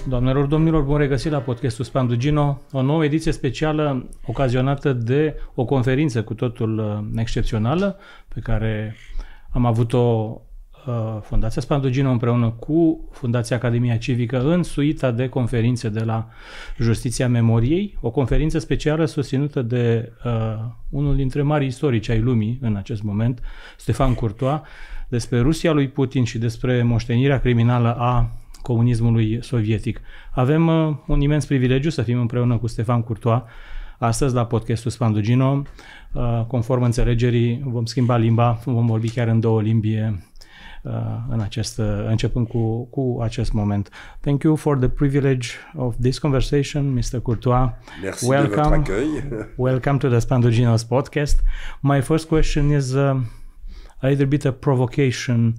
Doamnelor, domnilor, bun regăsit la podcastul Spandugino, o nouă ediție specială ocazionată de o conferință cu totul excepțională pe care am avut-o Fundația Spandugino împreună cu Fundația Academia Civică în suita de conferințe de la Justiția Memoriei, o conferință specială susținută de unul dintre marii istorici ai lumii în acest moment, Stefan Courtois, despre Rusia lui Putin și despre moștenirea criminală a comunismului sovietic. Avem un imens privilegiu să fim împreună cu Stefan Courtois astăzi la podcastul Spandugino. Conform înțelegerii, vom schimba limba, vom vorbi chiar în două limbi începând cu acest moment. Thank you for the privilege of this conversation, Mr. Courtois. Merci de votre accueil. Welcome to the Spandugino's podcast. My first question is a little bit of provocation.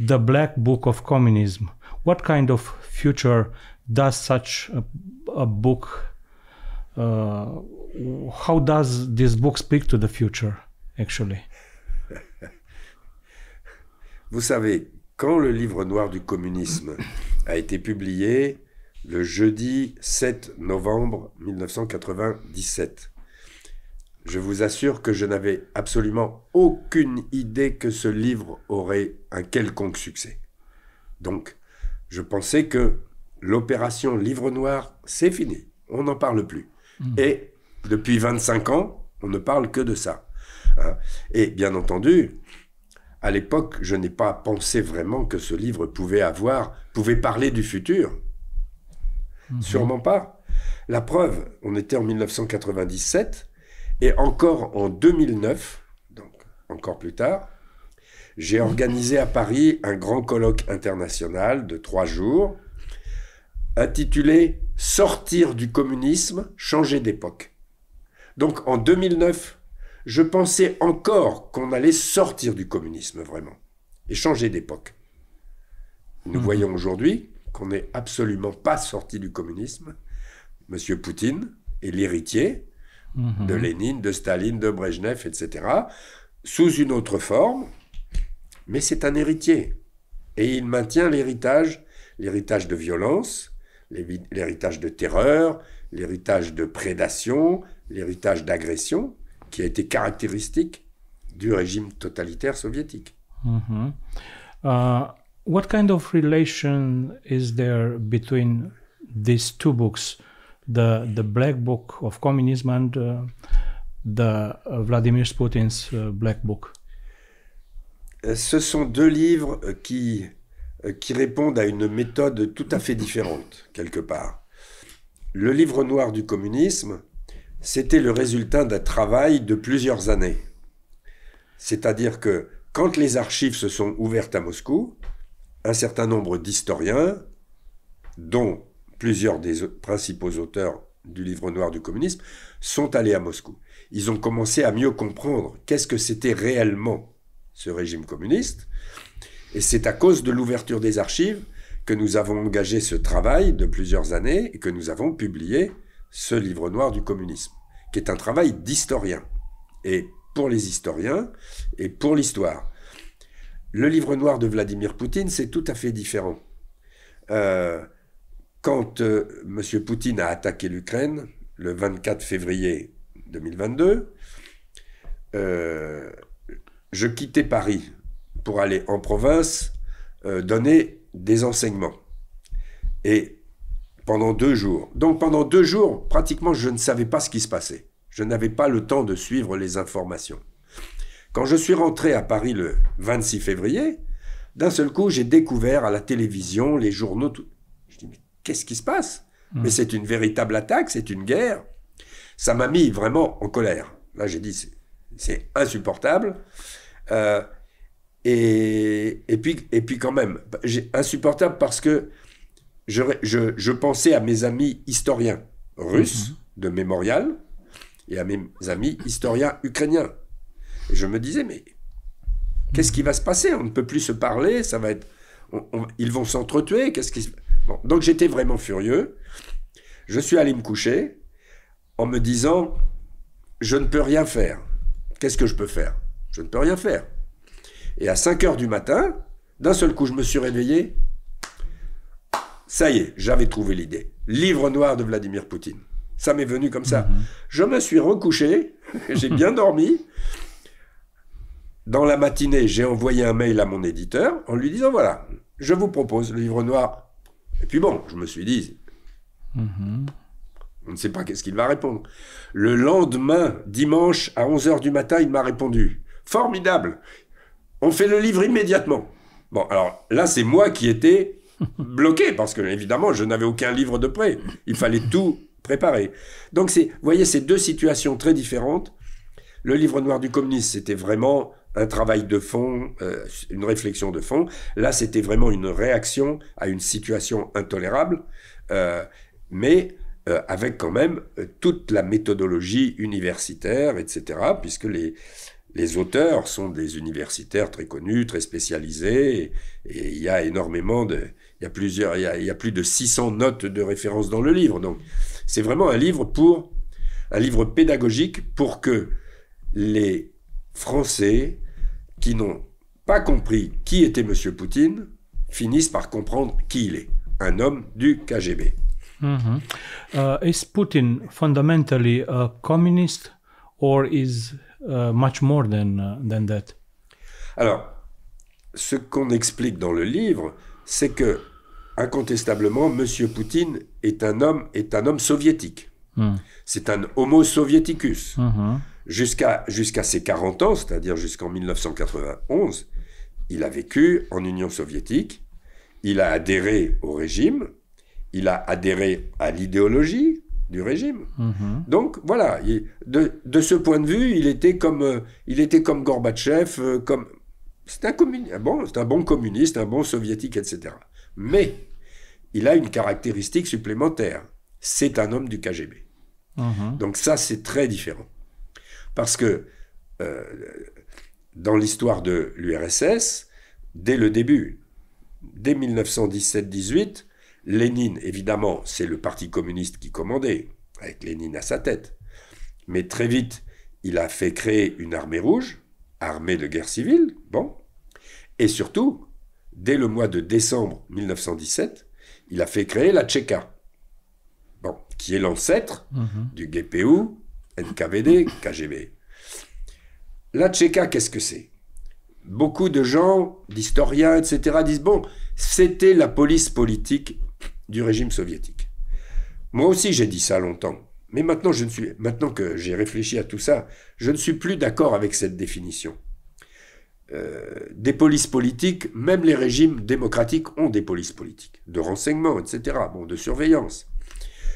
The Black Book of Communism. What kind of future does such a book, how does this book speak to the future, actually? Vous savez, quand le livre noir du communisme a été publié le jeudi 7 novembre 1997, je vous assure que je n'avais absolument aucune idée que ce livre aurait un quelconque succès. Donc, je pensais que l'opération Livre Noir, c'est fini. On n'en parle plus. Et depuis 25 ans, on ne parle que de ça. Et bien entendu, à l'époque, je n'ai pas pensé vraiment que ce livre pouvait parler du futur. Sûrement pas. La preuve, on était en 1997, et encore en 2009, donc encore plus tard, j'ai organisé à Paris un grand colloque international de 3 jours, intitulé « Sortir du communisme, changer d'époque ». Donc en 2009, je pensais encore qu'on allait sortir du communisme vraiment, et changer d'époque. Nous voyons aujourd'hui qu'on n'est absolument pas sorti du communisme. Monsieur Poutine est l'héritier de Lénine, de Staline, de Brejnev, etc., sous une autre forme, mais c'est un héritier. Et il maintient l'héritage de violence, l'héritage de terreur, l'héritage de prédation, l'héritage d'agression, qui a été caractéristique du régime totalitaire soviétique. What kind of relation is there between these two books, the Black Book of Communism and the Vladimir Putin's Black Book? Ce sont deux livres qui répondent à une méthode tout à fait différente, quelque part. Le livre noir du communisme, c'était le résultat d'un travail de plusieurs années. C'est-à-dire que quand les archives se sont ouvertes à Moscou, un certain nombre d'historiens, dont plusieurs des principaux auteurs du livre noir du communisme, sont allés à Moscou. Ils ont commencé à mieux comprendre qu'est-ce que c'était réellement ce régime communiste, et c'est à cause de l'ouverture des archives que nous avons engagé ce travail de plusieurs années et que nous avons publié ce livre noir du communisme, qui est un travail d'historien, et pour les historiens et pour l'histoire. Le livre noir de Vladimir Poutine, c'est tout à fait différent. Quand M. Poutine a attaqué l'Ukraine, le 24 février 2022, je quittais Paris pour aller en province donner des enseignements. Et pendant 2 jours, donc pendant 2 jours, pratiquement je ne savais pas ce qui se passait. Je n'avais pas le temps de suivre les informations. Quand je suis rentré à Paris le 26 février, d'un seul coup, j'ai découvert à la télévision, les journaux, tout. Je dis, mais qu'est-ce qui se passe? Mais c'est une véritable attaque, c'est une guerre. Ça m'a mis vraiment en colère. Là, j'ai dit, c'est insupportable. Et puis quand même, insupportable parce que je pensais à mes amis historiens russes de Mémorial et à mes amis historiens ukrainiens. Et je me disais, mais qu'est-ce qui va se passer? On ne peut plus se parler, ça va être, ils vont s'entretuer. Bon, donc j'étais vraiment furieux. Je suis allé me coucher en me disant, je ne peux rien faire. Qu'est-ce que je peux faire? Je ne peux rien faire. Et à 5 heures du matin, d'un seul coup, je me suis réveillé. ça y est, j'avais trouvé l'idée. Livre noir de Vladimir Poutine. Ça m'est venu comme ça. Je me suis recouché, j'ai bien dormi. Dans la matinée, j'ai envoyé un mail à mon éditeur en lui disant, voilà, je vous propose le livre noir. Et puis bon, je me suis dit, on ne sait pas qu'est-ce qu'il va répondre. Le lendemain, dimanche, à 11h du matin, il m'a répondu. Formidable, on fait le livre immédiatement. Bon, alors là, c'est moi qui étais bloqué, parce que évidemment, je n'avais aucun livre de prêt. Il fallait tout préparer. Donc, vous voyez, c'est deux situations très différentes. Le livre noir du communisme, c'était vraiment un travail de fond, une réflexion de fond. Là, c'était vraiment une réaction à une situation intolérable, mais avec quand même toute la méthodologie universitaire, etc., puisque les auteurs sont des universitaires très connus, très spécialisés, et il y a énormément de... Il y a plus de 600 notes de référence dans le livre. Donc, c'est vraiment un livre pédagogique pour que les Français qui n'ont pas compris qui était M. Poutine finissent par comprendre qui il est, un homme du KGB. Is Putin fundamentally a communist or is much more than that? Alors, ce qu'on explique dans le livre, c'est que, incontestablement, M. Poutine est un homme soviétique. C'est un homo soviéticus. Jusqu'à ses 40 ans, c'est-à-dire jusqu'en 1991, il a vécu en Union soviétique, il a adhéré au régime, il a adhéré à l'idéologie du régime. Donc voilà, de ce point de vue, il était comme Gorbatchev, c'est un bon communiste, un bon soviétique, etc. Mais il a une caractéristique supplémentaire, c'est un homme du KGB. Donc ça, c'est très différent. Parce que dans l'histoire de l'URSS, dès le début, dès 1917-18, Lénine, évidemment, c'est le parti communiste qui commandait, avec Lénine à sa tête. Mais très vite, il a fait créer une armée rouge, armée de guerre civile, bon. Et surtout, dès le mois de décembre 1917, il a fait créer la Tchéka, bon, qui est l'ancêtre du GPU, NKVD, KGB. La Tchéka, qu'est-ce que c'est? Beaucoup de gens, d'historiens, etc., disent, bon, c'était la police politique du régime soviétique. Moi aussi, j'ai dit ça longtemps. Mais maintenant que j'ai réfléchi à tout ça, je ne suis plus d'accord avec cette définition. Des polices politiques, même les régimes démocratiques ont des polices politiques, de renseignement, etc., bon, de surveillance.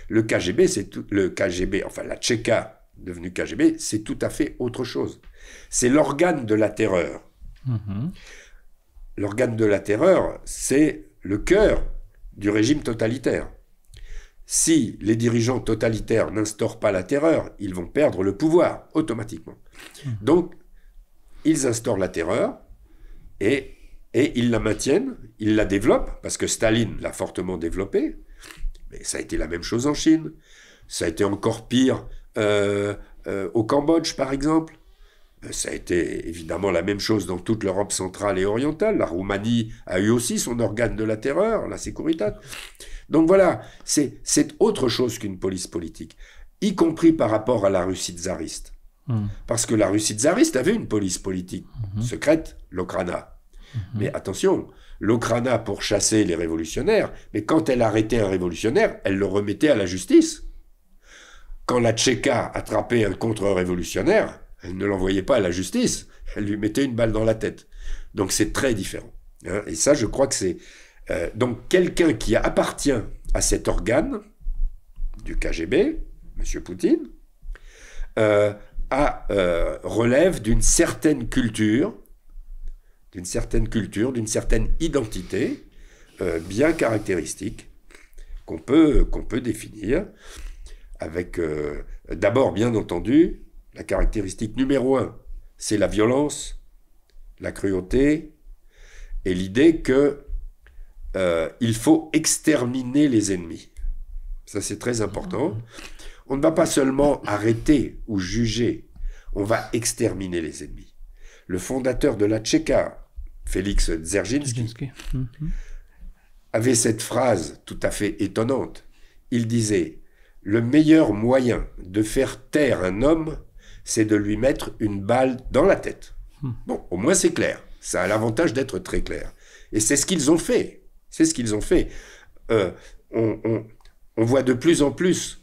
Le KGB, enfin la Tchéka, devenue KGB, c'est tout à fait autre chose. C'est l'organe de la terreur. L'organe de la terreur, c'est le cœur du régime totalitaire. Si les dirigeants totalitaires n'instaurent pas la terreur, ils vont perdre le pouvoir automatiquement. Donc, ils instaurent la terreur et ils la maintiennent, ils la développent, parce que Staline l'a fortement développée, mais ça a été la même chose en Chine, ça a été encore pire au Cambodge, par exemple. Ça a été évidemment la même chose dans toute l'Europe centrale et orientale. La Roumanie a eu aussi son organe de la terreur, la Securitate. Donc voilà, c'est autre chose qu'une police politique, y compris par rapport à la Russie tsariste. Parce que la Russie tsariste avait une police politique secrète, l'Okhrana. Mais attention, l'Okhrana pour chasser les révolutionnaires, mais quand elle arrêtait un révolutionnaire, elle le remettait à la justice. Quand la Tchéka attrapait un contre-révolutionnaire, elle ne l'envoyait pas à la justice, elle lui mettait une balle dans la tête. Donc c'est très différent. Hein. Et ça, je crois que c'est... donc quelqu'un qui appartient à cet organe du KGB, M. Poutine, relève d'une certaine culture, d'une certaine identité bien caractéristique qu'on peut définir avec, d'abord, bien entendu, la caractéristique numéro 1, c'est la violence, la cruauté et l'idée que il faut exterminer les ennemis. Ça, c'est très important. On ne va pas seulement arrêter ou juger, on va exterminer les ennemis. Le fondateur de la Tchéka, Félix Dzerzhinsky, avait cette phrase tout à fait étonnante. Il disait « Le meilleur moyen de faire taire un homme, c'est de lui mettre une balle dans la tête. » Bon, au moins c'est clair. Ça a l'avantage d'être très clair. Et c'est ce qu'ils ont fait. C'est ce qu'ils ont fait. On voit de plus en plus,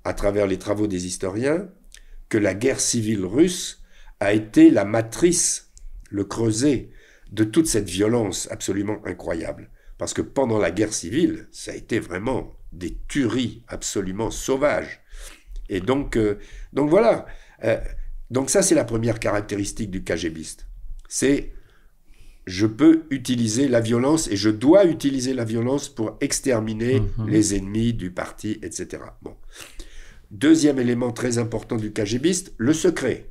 à travers les travaux des historiens, que la guerre civile russe a été la matrice, le creuset de toute cette violence absolument incroyable. Parce que pendant la guerre civile, ça a été vraiment des tueries absolument sauvages. Et donc voilà. Donc ça, c'est la première caractéristique du KGBiste. C'est je peux utiliser la violence et je dois utiliser la violence pour exterminer les ennemis du parti, etc. Bon. Deuxième élément très important du KGBiste, le secret.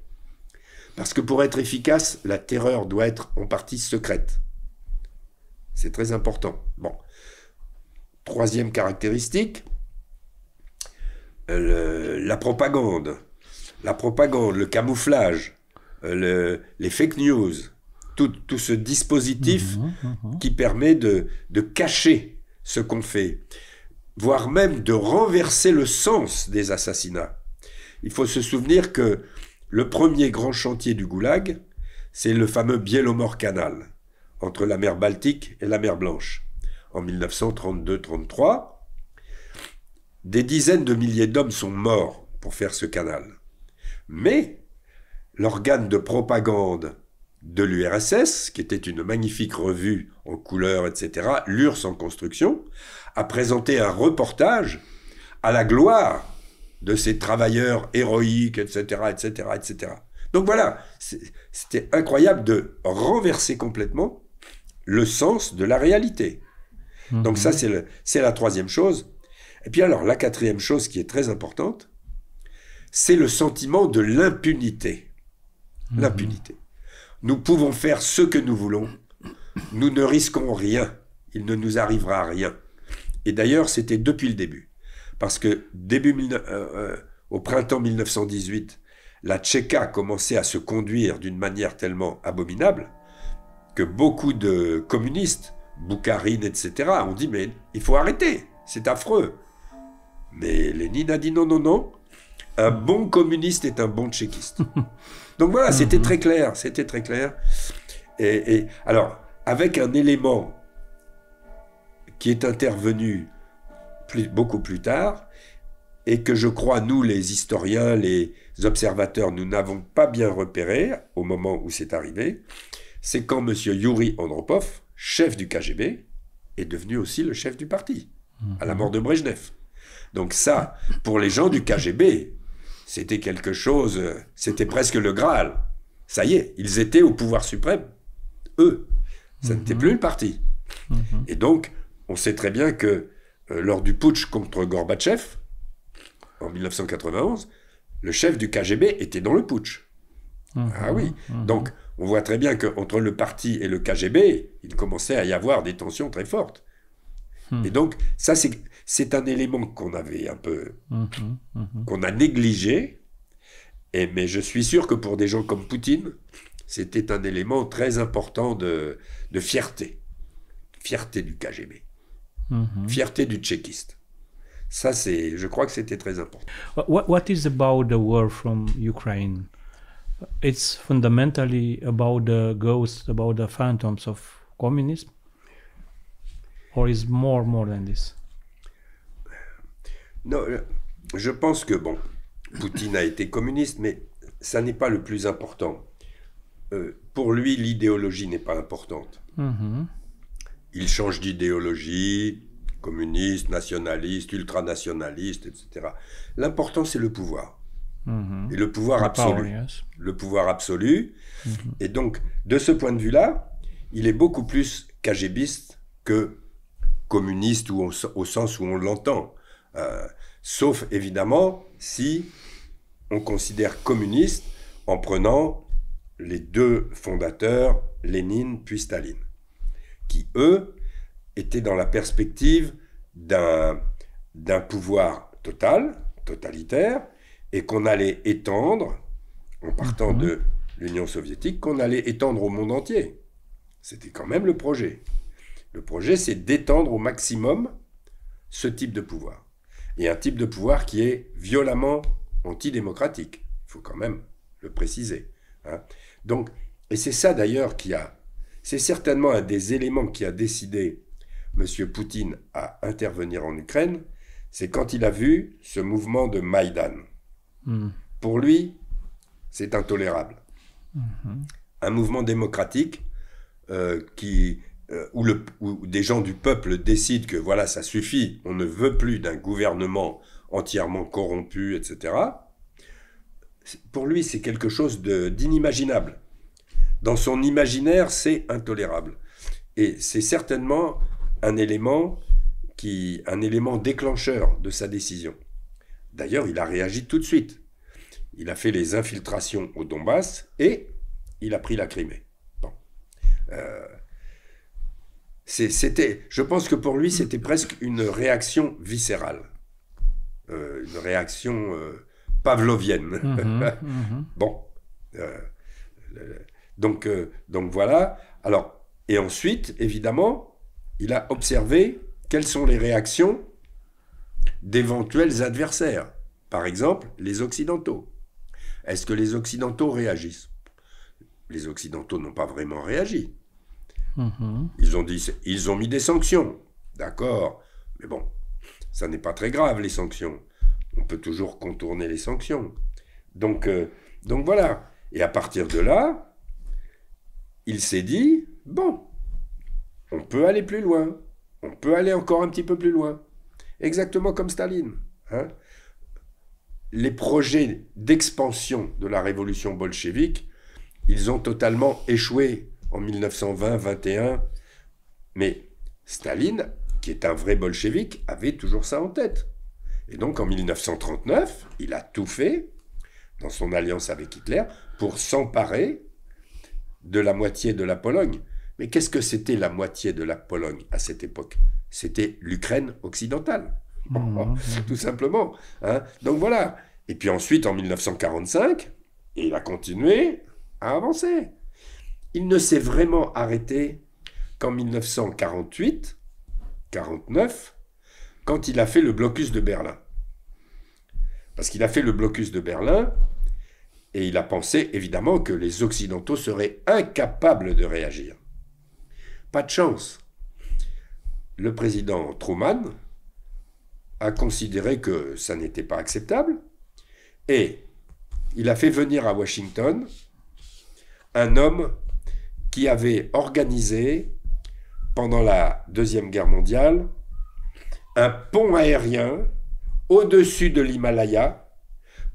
Parce que pour être efficace, la terreur doit être en partie secrète. C'est très important. Bon. Troisième caractéristique, la propagande. La propagande, le camouflage, les fake news, tout ce dispositif qui permet de cacher ce qu'on fait, voire même de renverser le sens des assassinats. Il faut se souvenir que le premier grand chantier du Goulag, c'est le fameux Bielomor Canal, entre la mer Baltique et la mer Blanche. En 1932-33, des dizaines de milliers d'hommes sont morts pour faire ce canal. Mais l'organe de propagande de l'URSS, qui était une magnifique revue en couleurs, etc., l'URSS en construction, a présenté un reportage à la gloire de ces travailleurs héroïques, etc., etc., etc. Donc voilà, c'était incroyable de renverser complètement le sens de la réalité. Donc ça, c'est la troisième chose. Et puis alors, la quatrième chose qui est très importante, c'est le sentiment de l'impunité. L'impunité. Nous pouvons faire ce que nous voulons. Nous ne risquons rien. Il ne nous arrivera rien. Et d'ailleurs, c'était depuis le début. Parce que au printemps 1918, la Tchéka commençait à se conduire d'une manière tellement abominable que beaucoup de communistes, Boukharine, etc., ont dit « Mais il faut arrêter, c'est affreux ». Mais Lénine a dit « Non, non, non, un bon communiste est un bon tchéquiste ». Donc voilà, c'était très clair, c'était très clair. Et alors, avec un élément qui est intervenu beaucoup plus tard, et que je crois, nous, les historiens, les observateurs, nous n'avons pas bien repéré au moment où c'est arrivé, c'est quand M. Youri Andropov, chef du KGB, est devenu aussi le chef du parti, à la mort de Brejnev. Donc ça, pour les gens du KGB, c'était quelque chose, c'était presque le Graal. Ça y est, ils étaient au pouvoir suprême, eux. Ça n'était plus le parti. Et donc, on sait très bien que lors du putsch contre Gorbatchev, en 1991, le chef du KGB était dans le putsch. Ah oui. Donc, on voit très bien qu'entre le parti et le KGB, il commençait à y avoir des tensions très fortes. Et donc, ça, c'est un élément qu'on avait un peu, qu'on a négligé, mais je suis sûr que pour des gens comme Poutine, c'était un élément très important de fierté. Fierté du KGB. Fierté du tchéquiste. Ça, je crois que c'était très important. What is about the war from Ukraine? It's fundamentally about the ghosts, about the phantoms of communism? Or is more than this? Non, je pense que, bon, Poutine a été communiste, mais ça n'est pas le plus important. Pour lui, l'idéologie n'est pas importante. Il change d'idéologie, communiste, nationaliste, ultranationaliste, etc. L'important, c'est le pouvoir. Et le pouvoir absolu. Power, yes. Le pouvoir absolu. Et donc, de ce point de vue-là, il est beaucoup plus KGBiste que communiste ou au sens où on l'entend. Sauf, évidemment, si on considère communiste en prenant les deux fondateurs, Lénine puis Staline, qui, eux, étaient dans la perspective d'un pouvoir totalitaire, et qu'on allait étendre, en partant de l'Union soviétique, qu'on allait étendre au monde entier. C'était quand même le projet. Le projet, c'est d'étendre au maximum ce type de pouvoir. Et un type de pouvoir qui est violemment antidémocratique. Il faut quand même le préciser. Hein. Donc, et c'est ça d'ailleurs c'est certainement un des éléments qui a décidé M. Poutine à intervenir en Ukraine, c'est quand il a vu ce mouvement de Maïdan. Pour lui, c'est intolérable. Un mouvement démocratique où des gens du peuple décident que voilà, ça suffit, on ne veut plus d'un gouvernement entièrement corrompu, etc. Pour lui, c'est quelque chose d'inimaginable. Dans son imaginaire, c'est intolérable. Et c'est certainement un élément déclencheur de sa décision. D'ailleurs, il a réagi tout de suite. Il a fait les infiltrations au Donbass et il a pris la Crimée. Bon. Je pense que pour lui, c'était presque une réaction viscérale. Une réaction pavlovienne. Bon. Donc voilà. Alors, et ensuite, évidemment, il a observé quelles sont les réactions d'éventuels adversaires. Par exemple, les Occidentaux. Est-ce que les Occidentaux réagissent? Les Occidentaux n'ont pas vraiment réagi. Ils ont mis des sanctions. D'accord. Mais bon, ça n'est pas très grave, les sanctions. On peut toujours contourner les sanctions. Donc voilà. Et à partir de là, il s'est dit, bon, on peut aller plus loin. On peut aller encore un petit peu plus loin. Exactement comme Staline. Hein. Les projets d'expansion de la révolution bolchevique, ils ont totalement échoué en 1920-21. Mais Staline, qui est un vrai bolchevique, avait toujours ça en tête. Et donc en 1939, il a tout fait, dans son alliance avec Hitler, pour s'emparer de la moitié de la Pologne. Mais qu'est-ce que c'était la moitié de la Pologne à cette époque? C'était l'Ukraine occidentale, tout simplement. Hein. Donc voilà. Et puis ensuite, en 1945, il a continué à avancer. Il ne s'est vraiment arrêté qu'en 1948, 49, quand il a fait le blocus de Berlin. Parce qu'il a fait le blocus de Berlin et il a pensé évidemment que les Occidentaux seraient incapables de réagir. Pas de chance. Le président Truman a considéré que ça n'était pas acceptable et il a fait venir à Washington un homme qui avait organisé, pendant la Deuxième Guerre mondiale, un pont aérien au-dessus de l'Himalaya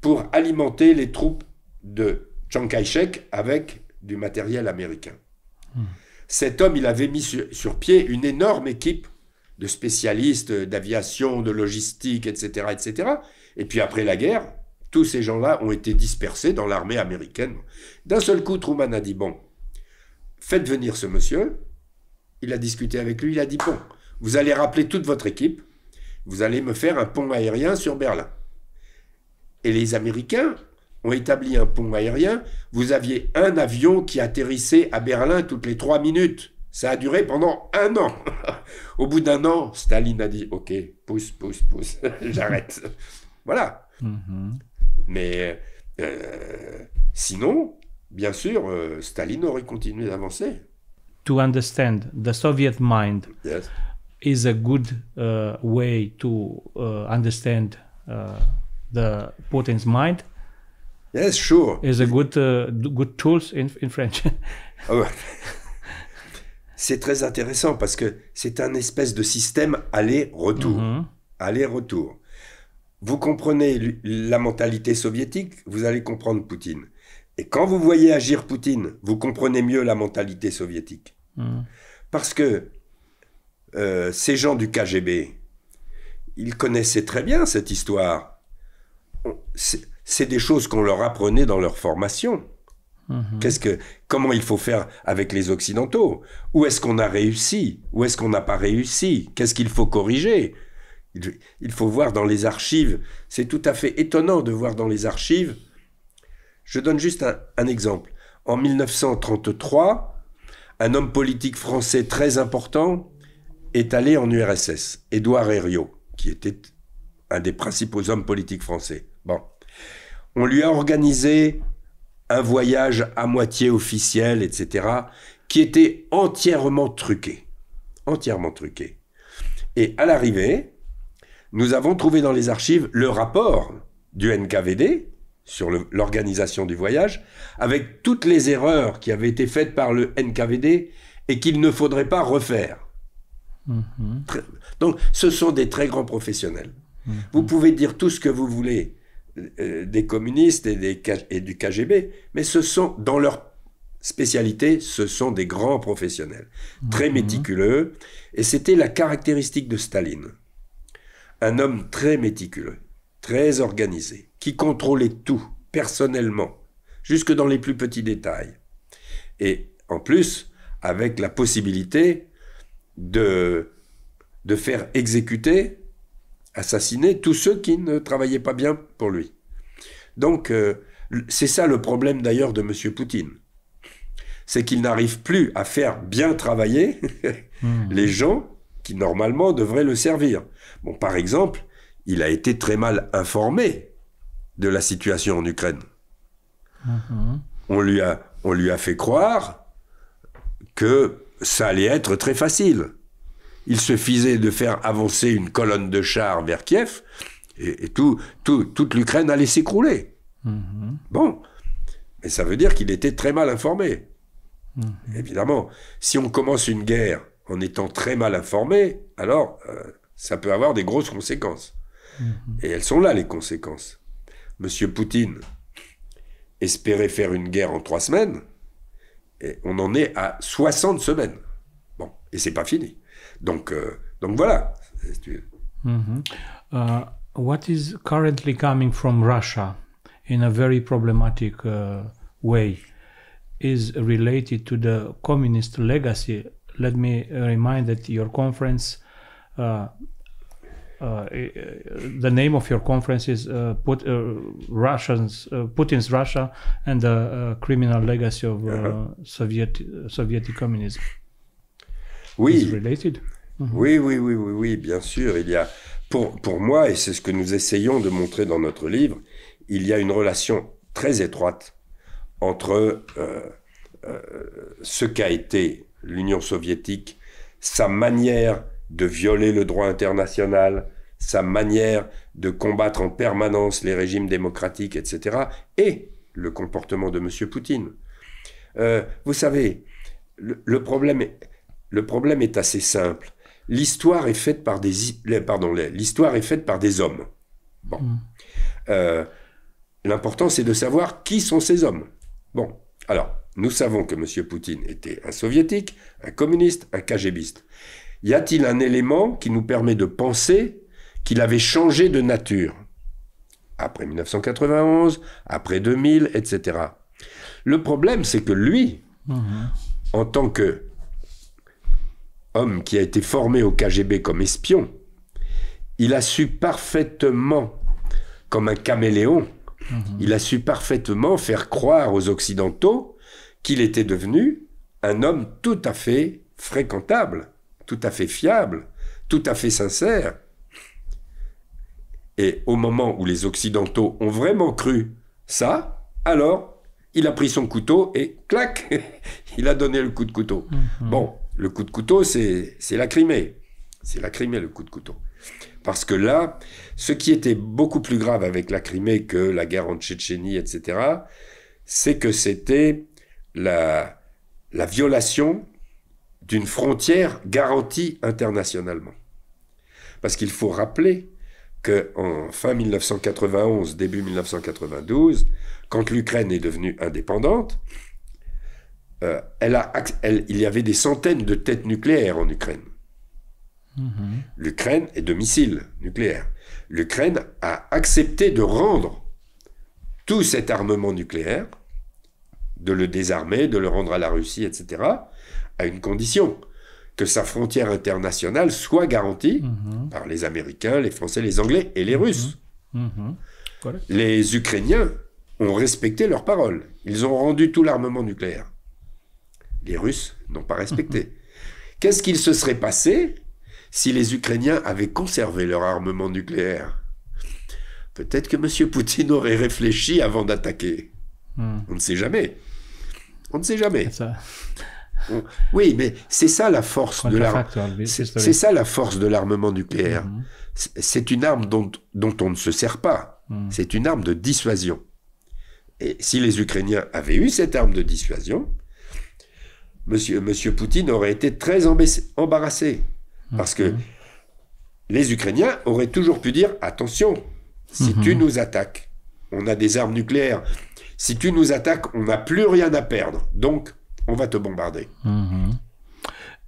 pour alimenter les troupes de Chiang Kai-shek avec du matériel américain. Cet homme, il avait mis sur pied une énorme équipe de spécialistes d'aviation, de logistique, etc., etc. Et puis après la guerre, tous ces gens-là ont été dispersés dans l'armée américaine. D'un seul coup, Truman a dit, bon, faites venir ce monsieur. Il a discuté avec lui, il a dit, bon, vous allez rappeler toute votre équipe, vous allez me faire un pont aérien sur Berlin. Et les Américains ont établi un pont aérien. Vous aviez un avion qui atterrissait à Berlin toutes les 3 minutes. Ça a duré pendant 1 an. Au bout d'1 an, Staline a dit, ok, pousse, j'arrête. Voilà. Mais sinon, bien sûr, Staline aurait continué d'avancer. To understand the Soviet mind Yes. is a good way to understand the Putin's mind. Yes, sure. Is a good tools in French. Oh, c'est très intéressant parce que c'est un espèce de système aller-retour. Aller-retour. Vous comprenez la mentalité soviétique, vous allez comprendre Poutine. Et quand vous voyez agir Poutine, vous comprenez mieux la mentalité soviétique. Parce que ces gens du KGB, ils connaissaient très bien cette histoire. C'est des choses qu'on leur apprenait dans leur formation. Comment il faut faire avec les Occidentaux? Où est-ce qu'on a réussi? Où est-ce qu'on n'a pas réussi? Qu'est-ce qu'il faut corriger? Il faut voir dans les archives. C'est tout à fait étonnant de voir dans les archives. Je donne juste un exemple. En 1933, un homme politique français très important est allé en URSS. Édouard Herriot, qui était un des principaux hommes politiques français. Bon. On lui a organisé un voyage à moitié officiel, etc., qui était entièrement truqué. Entièrement truqué. Et à l'arrivée, nous avons trouvé dans les archives le rapport du NKVD sur l'organisation du voyage, avec toutes les erreurs qui avaient été faites par le NKVD et qu'il ne faudrait pas refaire. Donc, ce sont des très grands professionnels. Vous pouvez dire tout ce que vous voulez des communistes et du KGB, mais ce sont, dans leur spécialité, ce sont des grands professionnels, très méticuleux, et c'était la caractéristique de Staline. Un homme très méticuleux, très organisé, qui contrôlait tout, personnellement, jusque dans les plus petits détails. Et en plus, avec la possibilité de faire exécuter, assassiner tous ceux qui ne travaillaient pas bien pour lui. Donc, c'est ça le problème d'ailleurs de M. Poutine. C'est qu'il n'arrive plus à faire bien travailler les gens qui normalement devraient le servir. Bon, par exemple, il a été très mal informé de la situation en Ukraine. On lui a fait croire que ça allait être très facile. Il suffisait de faire avancer une colonne de chars vers Kiev et toute l'Ukraine allait s'écrouler. Bon, mais ça veut dire qu'il était très mal informé. Évidemment, si on commence une guerre en étant très mal informé, alors ça peut avoir des grosses conséquences. Et elles sont là, les conséquences. Monsieur Poutine espérait faire une guerre en 3 semaines, et on en est à 60 semaines. Bon, et c'est pas fini. Donc voilà. What is currently coming from Russia in a very problematic way is related to the communist legacy. Let me remind that your conference, the name of your conference is Putin's Russia and the criminal legacy of Soviet communism. Oui. Is related? Oui, bien sûr. Il y a, pour moi, et c'est ce que nous essayons de montrer dans notre livre, il y a une relation très étroite entre ce qu'a été l'Union soviétique, sa manière de violer le droit international, sa manière de combattre en permanence les régimes démocratiques, etc., et le comportement de M. Poutine. Vous savez, le problème est assez simple. L'histoire est faite par l'histoire est faite par des hommes. Bon. L'important, c'est de savoir qui sont ces hommes. Bon, alors, nous savons que M. Poutine était un soviétique, un communiste, un KGBiste. Y a-t-il un élément qui nous permet de penser qu'il avait changé de nature après 1991, après 2000, etc. Le problème, c'est que lui, en tant que homme qui a été formé au KGB comme espion, il a su parfaitement, comme un caméléon, il a su parfaitement faire croire aux Occidentaux qu'il était devenu un homme tout à fait fréquentable, tout à fait fiable, tout à fait sincère. Et au moment où les Occidentaux ont vraiment cru ça, alors il a pris son couteau et clac, il a donné le coup de couteau. Bon, le coup de couteau, c'est la Crimée. C'est la Crimée, le coup de couteau. Parce que là, ce qui était beaucoup plus grave avec la Crimée que la guerre en Tchétchénie, etc., c'est que c'était la violation d'une frontière garantie internationalement. Parce qu'il faut rappeler qu'en fin 1991, début 1992, quand l'Ukraine est devenue indépendante, il y avait des centaines de têtes nucléaires en Ukraine. L'Ukraine est de missiles nucléaires. L'Ukraine a accepté de rendre tout cet armement nucléaire, de le désarmer, de le rendre à la Russie, etc., à une condition, que sa frontière internationale soit garantie par les Américains, les Français, les Anglais et les Russes. Les Ukrainiens ont respecté leurs paroles. Ils ont rendu tout l'armement nucléaire. Les Russes n'ont pas respecté. Qu'est-ce qu'il se serait passé si les Ukrainiens avaient conservé leur armement nucléaire, peut-être que M. Poutine aurait réfléchi avant d'attaquer. On ne sait jamais. On ne sait jamais. Oui, mais c'est ça la force de l'armement. C'est ça la force de l'armement nucléaire. C'est une arme dont on ne se sert pas. C'est une arme de dissuasion. Et si les Ukrainiens avaient eu cette arme de dissuasion, Monsieur Poutine aurait été très embarrassé. Parce que les Ukrainiens auraient toujours pu dire « Attention, si tu nous attaques, on a des armes nucléaires. Si tu nous attaques, on n'a plus rien à perdre. Donc, on va te bombarder.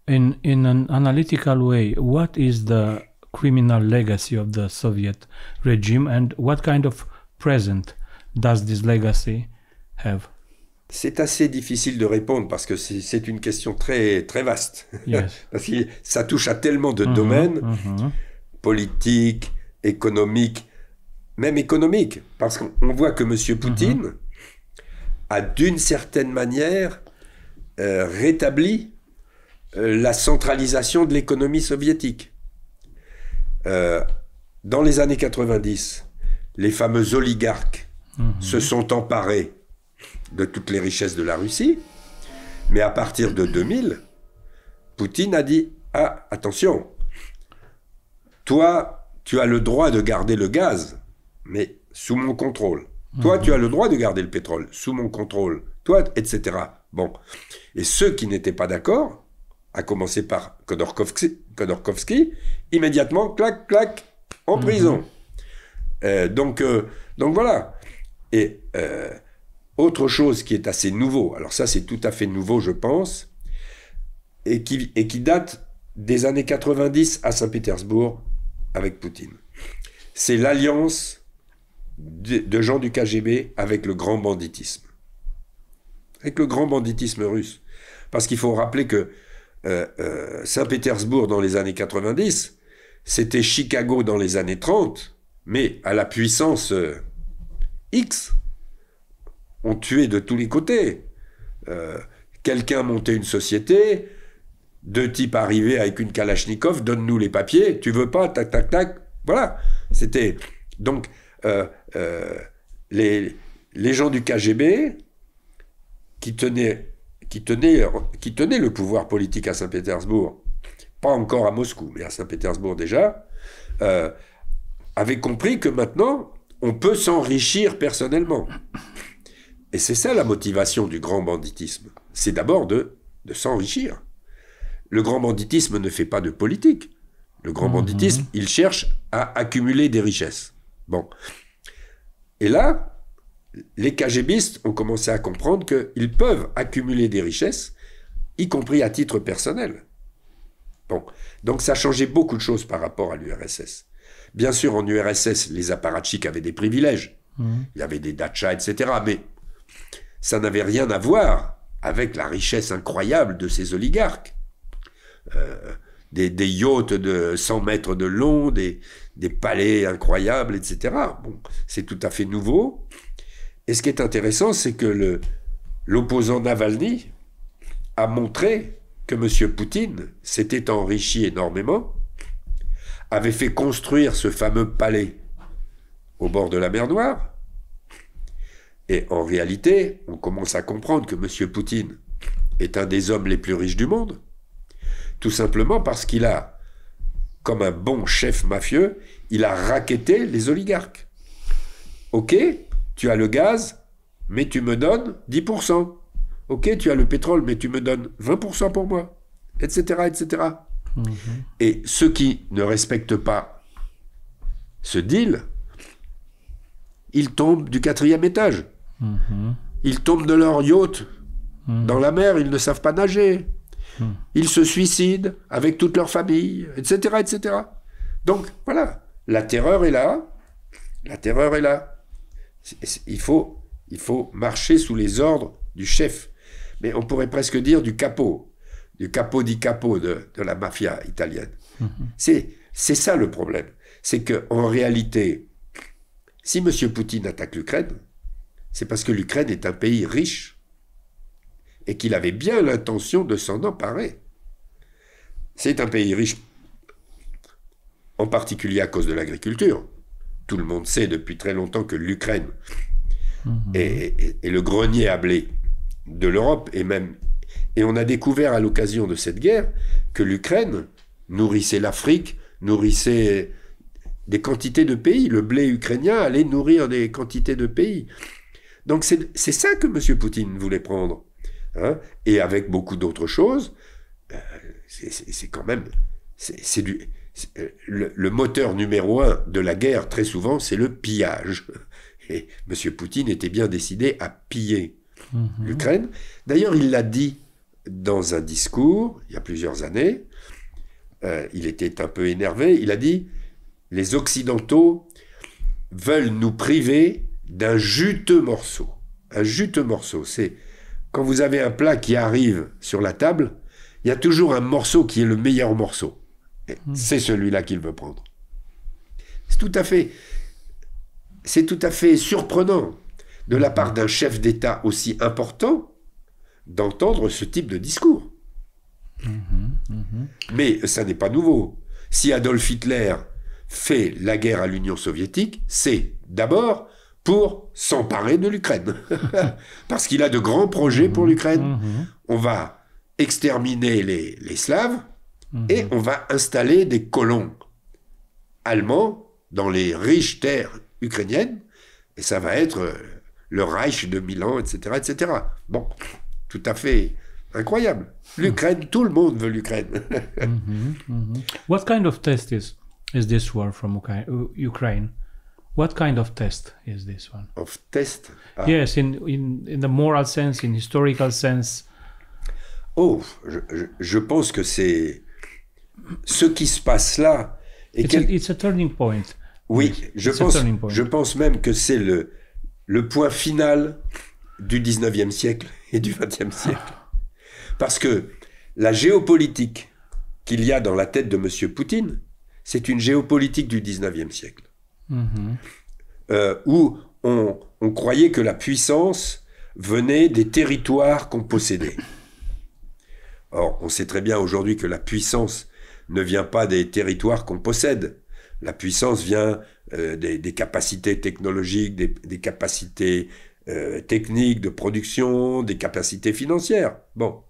In an analytical way, what is the criminal legacy of the Soviet regime and what kind of present does this legacy have? C'est assez difficile de répondre parce que c'est une question très, très vaste. Yes. Parce que ça touche à tellement de domaines, politiques, économiques, même économiques. Parce qu'on voit que M. Poutine a d'une certaine manière rétabli la centralisation de l'économie soviétique. Dans les années 90, les fameux oligarques se sont emparés de toutes les richesses de la Russie, mais à partir de 2000, Poutine a dit « Ah, attention, toi, tu as le droit de garder le gaz, mais sous mon contrôle. Toi, tu as le droit de garder le pétrole, sous mon contrôle. Toi, etc. » Bon. Et ceux qui n'étaient pas d'accord, à commencer par Khodorkovsky, immédiatement, clac, clac, en prison. Donc voilà. Et autre chose qui est assez nouveau, alors ça c'est tout à fait nouveau je pense, et qui date des années 90 à Saint-Pétersbourg avec Poutine. C'est l'alliance de gens du KGB avec le grand banditisme. Avec le grand banditisme russe. Parce qu'il faut rappeler que Saint-Pétersbourg dans les années 90, c'était Chicago dans les années 30, mais à la puissance X. On tuait de tous les côtés. Quelqu'un montait une société, deux types arrivaient avec une Kalachnikov, donne-nous les papiers, tu veux pas, tac, tac, tac. Voilà. C'était. Donc, les gens du KGB qui tenaient le pouvoir politique à Saint-Pétersbourg, pas encore à Moscou, mais à Saint-Pétersbourg déjà, avaient compris que maintenant, on peut s'enrichir personnellement. Et c'est ça la motivation du grand banditisme. C'est d'abord de s'enrichir. Le grand banditisme ne fait pas de politique. Le grand banditisme, il cherche à accumuler des richesses. Bon. Et là, les KGBistes ont commencé à comprendre qu'ils peuvent accumuler des richesses, y compris à titre personnel. Bon. Donc ça a changé beaucoup de choses par rapport à l'URSS. Bien sûr, en URSS, les apparatchiks avaient des privilèges. Il y avait des dachas, etc. Mais ça n'avait rien à voir avec la richesse incroyable de ces oligarques. Des yachts de 100 mètres de long, des palais incroyables, etc. Bon, c'est tout à fait nouveau. Et ce qui est intéressant, c'est que l'opposant Navalny a montré que M. Poutine s'était enrichi énormément, avait fait construire ce fameux palais au bord de la mer Noire. Et en réalité, on commence à comprendre que M. Poutine est un des hommes les plus riches du monde, tout simplement parce qu'il a, comme un bon chef mafieux, il a racketté les oligarques. Ok, tu as le gaz, mais tu me donnes 10%. Ok, tu as le pétrole, mais tu me donnes 20% pour moi, etc., etc. Et ceux qui ne respectent pas ce deal, ils tombent du 4e étage. Ils tombent de leur yacht dans la mer, ils ne savent pas nager. Ils se suicident avec toute leur famille, etc., etc. Donc, voilà, la terreur est là. La terreur est là. Il faut marcher sous les ordres du chef. Mais on pourrait presque dire du capo di capo de la mafia italienne. C'est ça le problème. C'est qu'en réalité, si M. Poutine attaque l'Ukraine, c'est parce que l'Ukraine est un pays riche et qu'il avait bien l'intention de s'en emparer. C'est un pays riche en particulier à cause de l'agriculture. Tout le monde sait depuis très longtemps que l'Ukraine est le grenier à blé de l'Europe, et on a découvert à l'occasion de cette guerre que l'Ukraine nourrissait l'Afrique, nourrissait des quantités de pays. Le blé ukrainien allait nourrir des quantités de pays. Donc c'est ça que M. Poutine voulait prendre. Hein, et avec beaucoup d'autres choses, c'est quand même... le moteur numéro 1 de la guerre, très souvent, c'est le pillage. Et M. Poutine était bien décidé à piller l'Ukraine. D'ailleurs, il l'a dit dans un discours, il y a plusieurs années, il était un peu énervé, il a dit « Les Occidentaux veulent nous priver d'un juteux morceau. » Un juteux morceau, c'est quand vous avez un plat qui arrive sur la table, il y a toujours un morceau qui est le meilleur morceau. C'est celui-là qu'il veut prendre. C'est tout à fait surprenant de la part d'un chef d'État aussi important d'entendre ce type de discours. Mais ça n'est pas nouveau. Si Adolf Hitler fait la guerre à l'Union soviétique, c'est d'abord pour s'emparer de l'Ukraine. Parce qu'il a de grands projets pour l'Ukraine. On va exterminer les Slaves et on va installer des colons allemands dans les riches terres ukrainiennes, et ça va être le Reich de Milan, etc., etc. Bon, tout à fait incroyable. L'Ukraine, tout le monde veut l'Ukraine. What kind of test is this war from Ukraine? What kind of test is this one? Of test? Ah. Yes, in the moral sense, in historical sense. Oh, je pense que c'est ce qui se passe là. It's a turning point. Oui, je pense même que c'est le point final du 19e siècle et du 20e siècle. Parce que la géopolitique qu'il y a dans la tête de M. Poutine, c'est une géopolitique du 19e siècle. Où on croyait que la puissance venait des territoires qu'on possédait. Or, on sait très bien aujourd'hui que la puissance ne vient pas des territoires qu'on possède. La puissance vient des capacités technologiques, des capacités techniques de production, des capacités financières. Bon.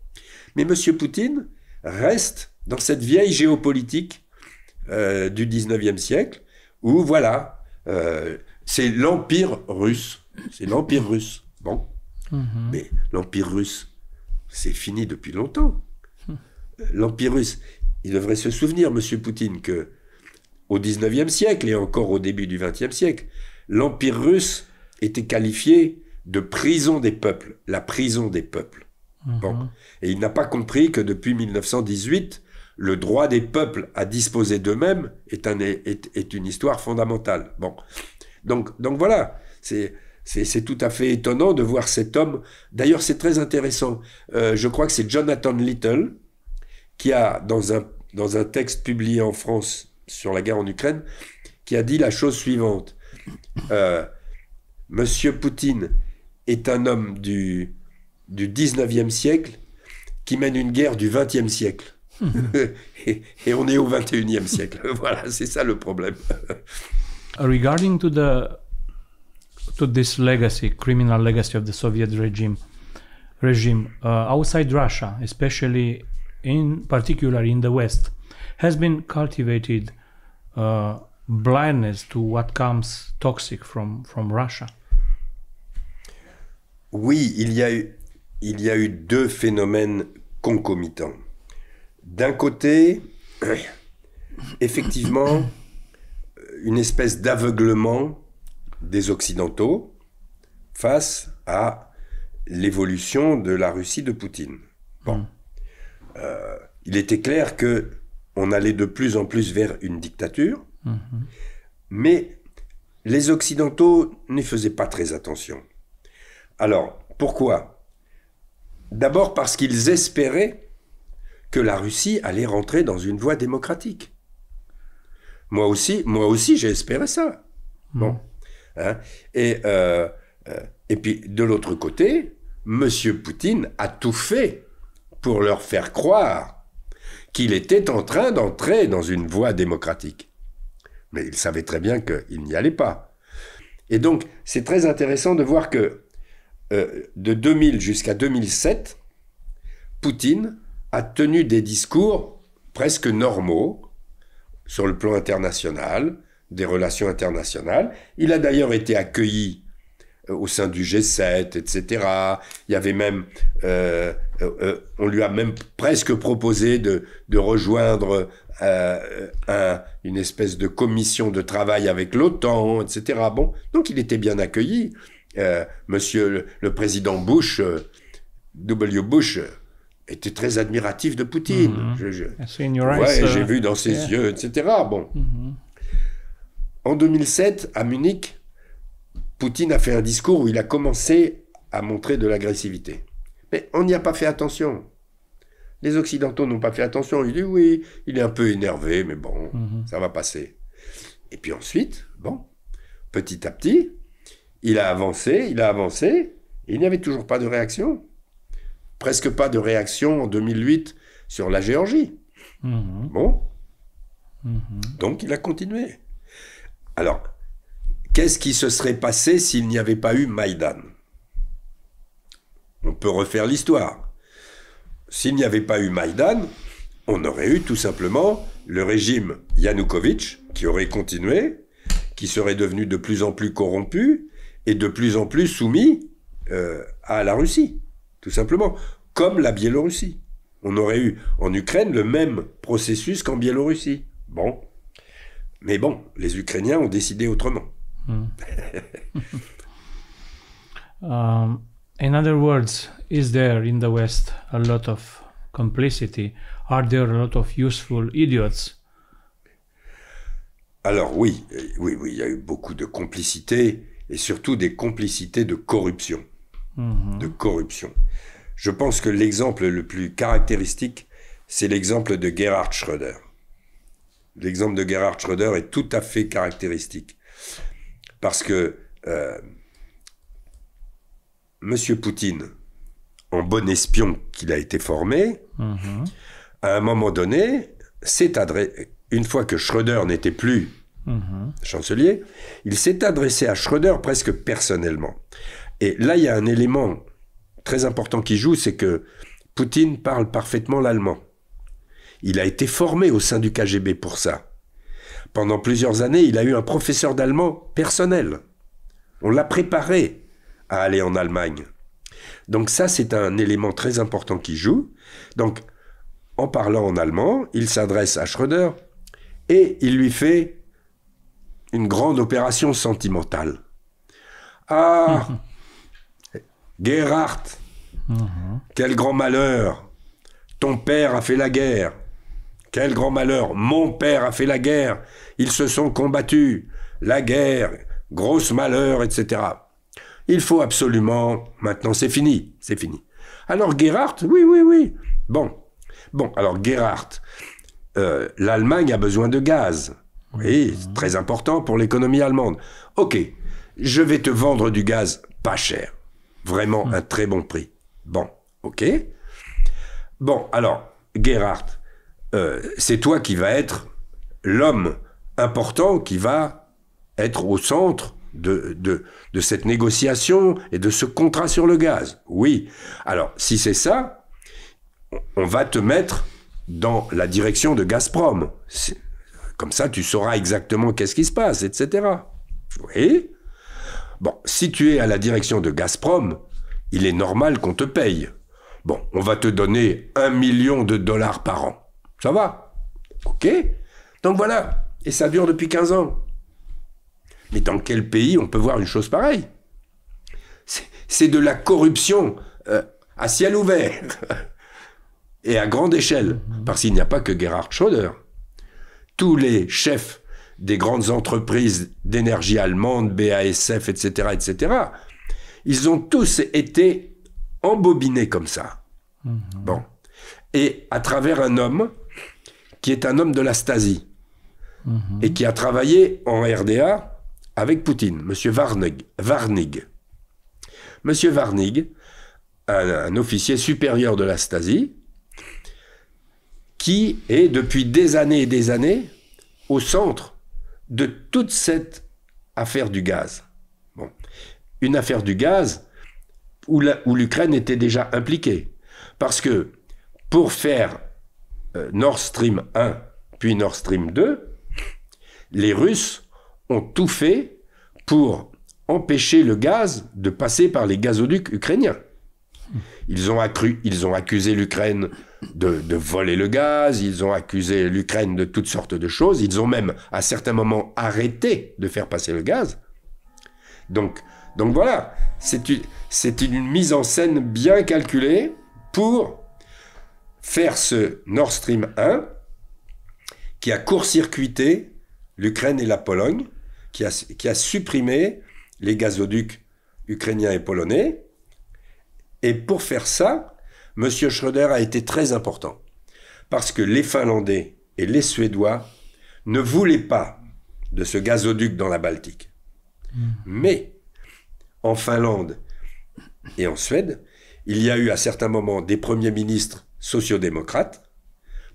Mais M. Poutine reste dans cette vieille géopolitique du 19e siècle, où voilà, c'est l'Empire russe. C'est l'Empire russe. Bon. Mais l'Empire russe, c'est fini depuis longtemps. L'Empire russe, il devrait se souvenir, M. Poutine, que au 19e siècle et encore au début du 20e siècle, l'Empire russe était qualifié de prison des peuples, la prison des peuples. Bon. Et il n'a pas compris que depuis 1918, le droit des peuples à disposer d'eux-mêmes est une histoire fondamentale. Bon. Donc voilà, c'est tout à fait étonnant de voir cet homme. D'ailleurs, c'est très intéressant. Je crois que c'est Jonathan Little qui a, dans un texte publié en France sur la guerre en Ukraine, qui a dit la chose suivante. Monsieur Poutine est un homme du 19e siècle qui mène une guerre du 20e siècle. et on est au 21e siècle. Voilà, c'est ça le problème. Regarding to this legacy, criminal legacy of the Soviet regime, outside Russia, especially in particular in the West, has been cultivated blindness to what comes toxic from Russia. Oui, il y a eu deux phénomènes concomitants. D'un côté, effectivement, une espèce d'aveuglement des Occidentaux face à l'évolution de la Russie de Poutine. Bon. Il était clair qu'on allait de plus en plus vers une dictature, mais les Occidentaux n'y faisaient pas très attention. Alors, pourquoi? D'abord parce qu'ils espéraient que la Russie allait rentrer dans une voie démocratique. Moi aussi j'ai espéré ça. Bon. Hein? Et puis, de l'autre côté, M. Poutine a tout fait pour leur faire croire qu'il était en train d'entrer dans une voie démocratique. Mais il savait très bien qu'il n'y allait pas. Et donc, c'est très intéressant de voir que de 2000 jusqu'à 2007, Poutine a tenu des discours presque normaux sur le plan international, des relations internationales. Il a d'ailleurs été accueilli au sein du G7, etc. Il y avait même, on lui a même presque proposé de rejoindre une espèce de commission de travail avec l'OTAN, etc. Bon, donc il était bien accueilli. Monsieur le président Bush, W. Bush, était très admiratif de Poutine. J'ai vu dans ses yeux, etc. Bon. En 2007, à Munich, Poutine a fait un discours où il a commencé à montrer de l'agressivité. Mais on n'y a pas fait attention. Les Occidentaux n'ont pas fait attention. Il dit oui, il est un peu énervé, mais bon, ça va passer. Et puis ensuite, bon, petit à petit, il a avancé, et il n'y avait toujours pas de réaction. Presque pas de réaction en 2008 sur la Géorgie. Bon. Donc il a continué. Alors, qu'est-ce qui se serait passé s'il n'y avait pas eu Maïdan? On peut refaire l'histoire. S'il n'y avait pas eu Maïdan, on aurait eu tout simplement le régime Yanukovych qui aurait continué, qui serait devenu de plus en plus corrompu et de plus en plus soumis à la Russie, tout simplement, comme la Biélorussie. On aurait eu en Ukraine le même processus qu'en Biélorussie. Bon. Mais bon, les Ukrainiens ont décidé autrement. In other words, is there in the West a lot of complicity? Are there a lot of useful idiots? Alors oui, il y a eu beaucoup de complicité et surtout des complicités de corruption. De corruption. Je pense que l'exemple le plus caractéristique, c'est l'exemple de Gerhard Schröder. L'exemple de Gerhard Schröder est tout à fait caractéristique. Parce que Monsieur Poutine, en bon espion qu'il a été formé, à un moment donné, une fois que Schröder n'était plus chancelier, il s'est adressé à Schröder presque personnellement. Et là, il y a un élément très important qui joue, c'est que Poutine parle parfaitement l'allemand. Il a été formé au sein du KGB pour ça. Pendant plusieurs années, il a eu un professeur d'allemand personnel. On l'a préparé à aller en Allemagne. Donc ça, c'est un élément très important qui joue. Donc, en parlant en allemand, il s'adresse à Schröder et il lui fait une grande opération sentimentale. Ah, Gerhard, quel grand malheur! Ton père a fait la guerre. Quel grand malheur! Mon père a fait la guerre. Ils se sont combattus. La guerre, grosse malheur, etc. Il faut absolument... Maintenant, c'est fini. C'est fini. Alors, Gerhard, oui. Bon, alors, Gerhard, l'Allemagne a besoin de gaz. Oui, c'est très important pour l'économie allemande. Ok, je vais te vendre du gaz pas cher. Vraiment un très bon prix. Bon, ok. Bon, alors, Gerhard, c'est toi qui vas être l'homme important qui va être au centre de cette négociation et de ce contrat sur le gaz. Oui. Alors, si c'est ça, on va te mettre dans la direction de Gazprom. Comme ça, tu sauras exactement qu'est-ce qui se passe, etc. Oui. Bon, si tu es à la direction de Gazprom, il est normal qu'on te paye. Bon, on va te donner $1 million par an. Ça va? Ok? Donc voilà. Et ça dure depuis 15 ans. Mais dans quel pays on peut voir une chose pareille? C'est de la corruption à ciel ouvert et à grande échelle. Parce qu'il n'y a pas que Gerhard Schröder. Tous les chefs des grandes entreprises d'énergie allemandes, BASF, etc., ils ont tous été embobinés comme ça. Bon. Et à travers un homme qui est un homme de la Stasi et qui a travaillé en RDA avec Poutine, Monsieur Warnig. Monsieur Warnig, un officier supérieur de la Stasi, qui est depuis des années et des années au centre de toute cette affaire du gaz. Bon. Une affaire du gaz où l'Ukraine était déjà impliquée. Parce que pour faire Nord Stream 1 puis Nord Stream 2, les Russes ont tout fait pour empêcher le gaz de passer par les gazoducs ukrainiens. Ils ont accusé l'Ukraine de voler le gaz, ils ont accusé l'Ukraine de toutes sortes de choses, ils ont même à certains moments arrêté de faire passer le gaz. Donc voilà, c'est une mise en scène bien calculée pour faire ce Nord Stream 1 qui a court-circuité l'Ukraine et la Pologne, qui a supprimé les gazoducs ukrainiens et polonais. Et pour faire ça, M. Schröder a été très important. Parce que les Finlandais et les Suédois ne voulaient pas de ce gazoduc dans la Baltique. Mais en Finlande et en Suède, il y a eu à certains moments des premiers ministres sociodémocrates.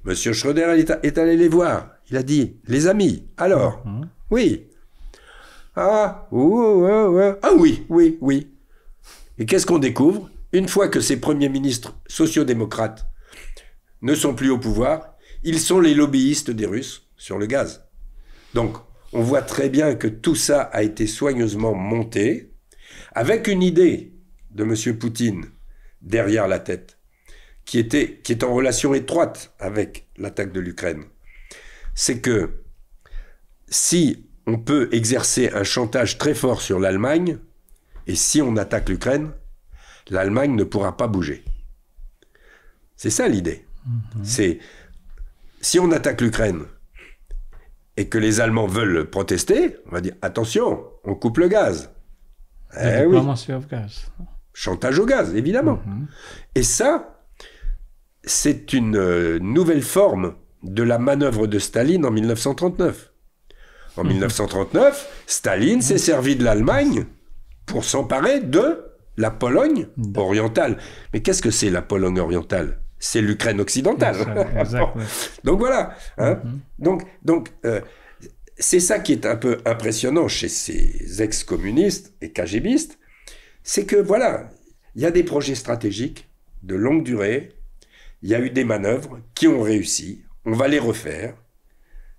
M. Schröder est allé les voir. Il a dit, les amis, alors, oui. Ah oui. Et qu'est-ce qu'on découvre? Une fois que ces premiers ministres sociodémocrates ne sont plus au pouvoir, ils sont les lobbyistes des Russes sur le gaz. Donc, on voit très bien que tout ça a été soigneusement monté, avec une idée de M. Poutine derrière la tête, qui est en relation étroite avec l'attaque de l'Ukraine. C'est que si on peut exercer un chantage très fort sur l'Allemagne, et si on attaque l'Ukraine, l'Allemagne ne pourra pas bouger. C'est ça l'idée. C'est, si on attaque l'Ukraine et que les Allemands veulent protester, on va dire, attention, on coupe le gaz. Oui. Chantage au gaz, évidemment. Et ça, c'est une nouvelle forme de la manœuvre de Staline en 1939. En 1939, Staline s'est servi de l'Allemagne pour s'emparer de la Pologne orientale. Mais qu'est-ce que c'est la Pologne orientale? C'est l'Ukraine occidentale. Exactement. Donc voilà. Hein. Donc c'est ça qui est un peu impressionnant chez ces ex-communistes et KGBistes, c'est que voilà, il y a des projets stratégiques de longue durée, il y a eu des manœuvres qui ont réussi, on va les refaire.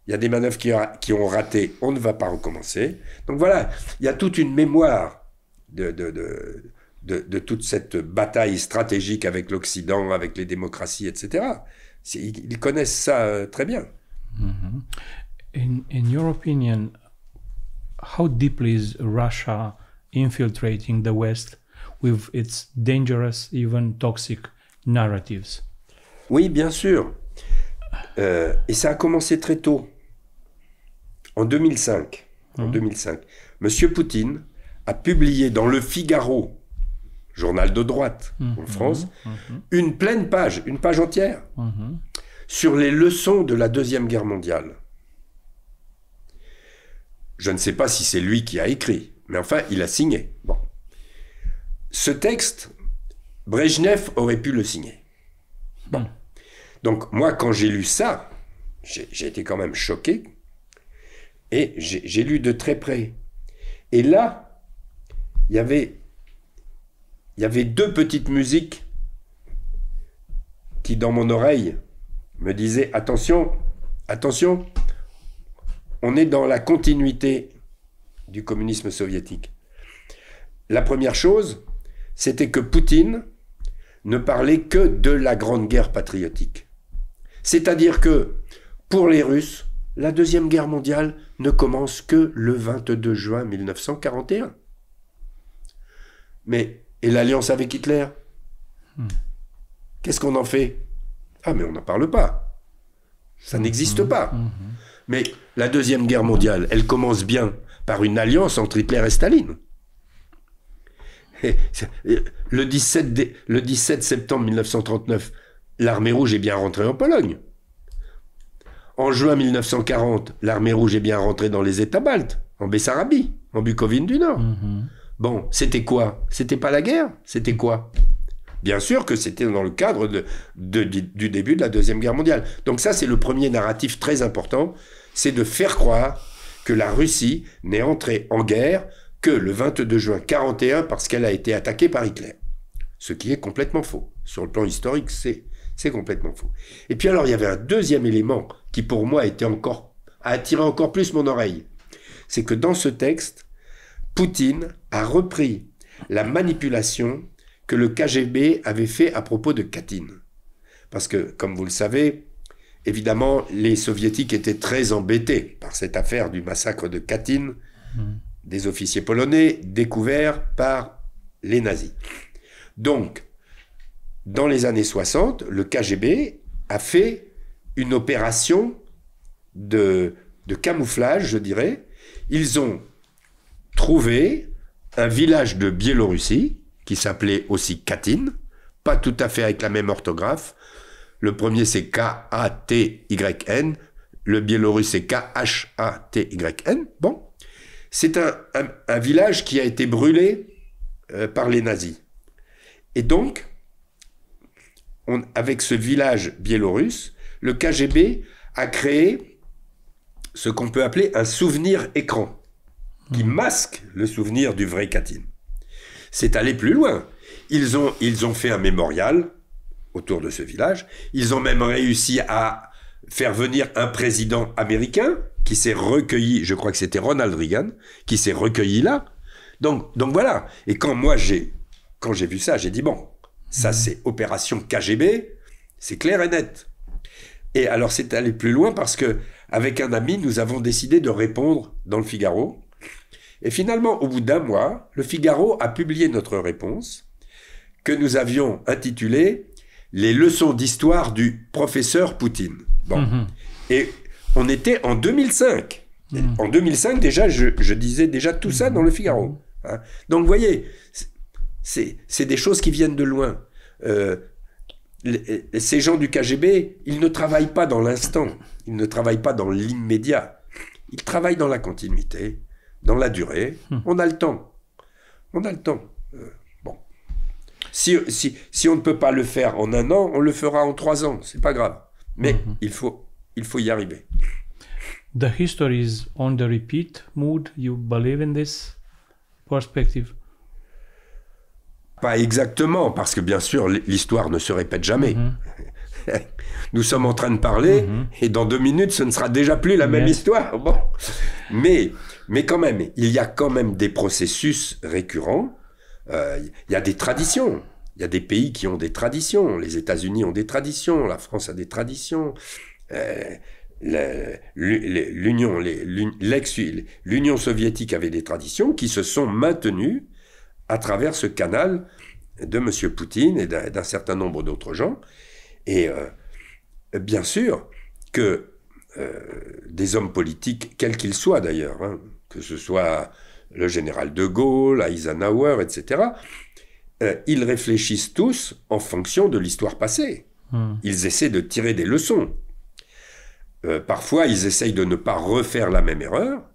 Il y a des manœuvres qui ont raté, on ne va pas recommencer. Donc voilà, il y a toute une mémoire de toute cette bataille stratégique avec l'Occident, avec les démocraties, etc. Ils connaissent ça très bien. In your opinion, how deeply is Russia infiltrating the West with its dangerous, even toxic narratives? Oui, bien sûr. Et ça a commencé très tôt. En 2005, M. Poutine a publié dans Le Figaro, journal de droite en France, une pleine page, une page entière, sur les leçons de la Deuxième Guerre mondiale. Je ne sais pas si c'est lui qui a écrit, mais enfin, il a signé. Bon. Ce texte, Brejnev aurait pu le signer. Bon. Donc, moi, quand j'ai lu ça, j'ai été quand même choqué, et j'ai lu de très près. Et là, il y avait deux petites musiques qui, dans mon oreille, me disaient « Attention, attention, on est dans la continuité du communisme soviétique. » La première chose, c'était que Poutine ne parlait que de la Grande Guerre patriotique. C'est-à-dire que, pour les Russes, la Deuxième Guerre mondiale ne commence que le 22 juin 1941. Mais, et l'alliance avec Hitler? Qu'est-ce qu'on en fait? Ah, mais on n'en parle pas. Ça n'existe pas. Mais la Deuxième Guerre mondiale, elle commence bien par une alliance entre Hitler et Staline. Et le 17 septembre 1939, l'armée rouge est bien rentrée en Pologne. En juin 1940, l'armée rouge est bien rentrée dans les États baltes, en Bessarabie, en Bucovine du Nord. Bon, c'était quoi? C'était pas la guerre? C'était quoi? Bien sûr que c'était dans le cadre du début de la Deuxième Guerre mondiale. Donc ça, c'est le premier narratif très important, c'est de faire croire que la Russie n'est entrée en guerre que le 22 juin 1941 parce qu'elle a été attaquée par Hitler. Ce qui est complètement faux. Sur le plan historique, c'est complètement faux. Et puis alors, il y avait un deuxième élément qui, pour moi, a attiré encore plus mon oreille. C'est que dans ce texte, Poutine a repris la manipulation que le KGB avait fait à propos de Katyn. Parce que, comme vous le savez, évidemment, les soviétiques étaient très embêtés par cette affaire du massacre de Katyn, des officiers polonais découverts par les nazis. Donc, dans les années 60, le KGB a fait une opération de camouflage, je dirais. Ils ont trouvé un village de Biélorussie, qui s'appelait aussi Katyn, pas tout à fait avec la même orthographe. Le premier, c'est K-A-T-Y-N. Le biélorusse, c'est K-H-A-T-Y-N. Bon. C'est un village qui a été brûlé par les nazis. Et donc, avec ce village biélorusse, le KGB a créé ce qu'on peut appeler un souvenir écran, qui masque le souvenir du vrai Katyn. C'est aller plus loin. Ils ont fait un mémorial autour de ce village. Ils ont même réussi à faire venir un président américain qui s'est recueilli, je crois que c'était Ronald Reagan, qui s'est recueilli là. Donc voilà. Et quand j'ai vu ça, j'ai dit bon, ça c'est opération KGB, c'est clair et net. Et alors c'est aller plus loin parce que avec un ami, nous avons décidé de répondre dans le Figaro. Et finalement, au bout d'un mois, le Figaro a publié notre réponse que nous avions intitulée « Les leçons d'histoire du professeur Poutine ». Bon. Et on était en 2005. En 2005, déjà, je disais déjà tout ça dans le Figaro. Hein. Donc, vous voyez, c'est des choses qui viennent de loin. Ces gens du KGB, ils ne travaillent pas dans l'instant. Ils ne travaillent pas dans l'immédiat. Ils travaillent dans la continuité, dans la durée. On a le temps. On a le temps. Bon. Si on ne peut pas le faire en 1 an, on le fera en 3 ans. C'est pas grave. Mais il faut y arriver. The history is on the repeat mood. You believe in this perspective? Pas exactement, parce que bien sûr, l'histoire ne se répète jamais. Nous sommes en train de parler, et dans 2 minutes, ce ne sera déjà plus la même histoire. Bon. Mais quand même, il y a quand même des processus récurrents. Il y a des traditions. Il y a des pays qui ont des traditions. Les États-Unis ont des traditions. La France a des traditions. L'Union soviétique avait des traditions qui se sont maintenues à travers ce canal de M. Poutine et d'un certain nombre d'autres gens. Et bien sûr que des hommes politiques, quels qu'ils soient d'ailleurs, hein, que ce soit le général de Gaulle, Eisenhower, etc., ils réfléchissent tous en fonction de l'histoire passée. Ils essaient de tirer des leçons. Parfois, ils essayent de ne pas refaire la même erreur.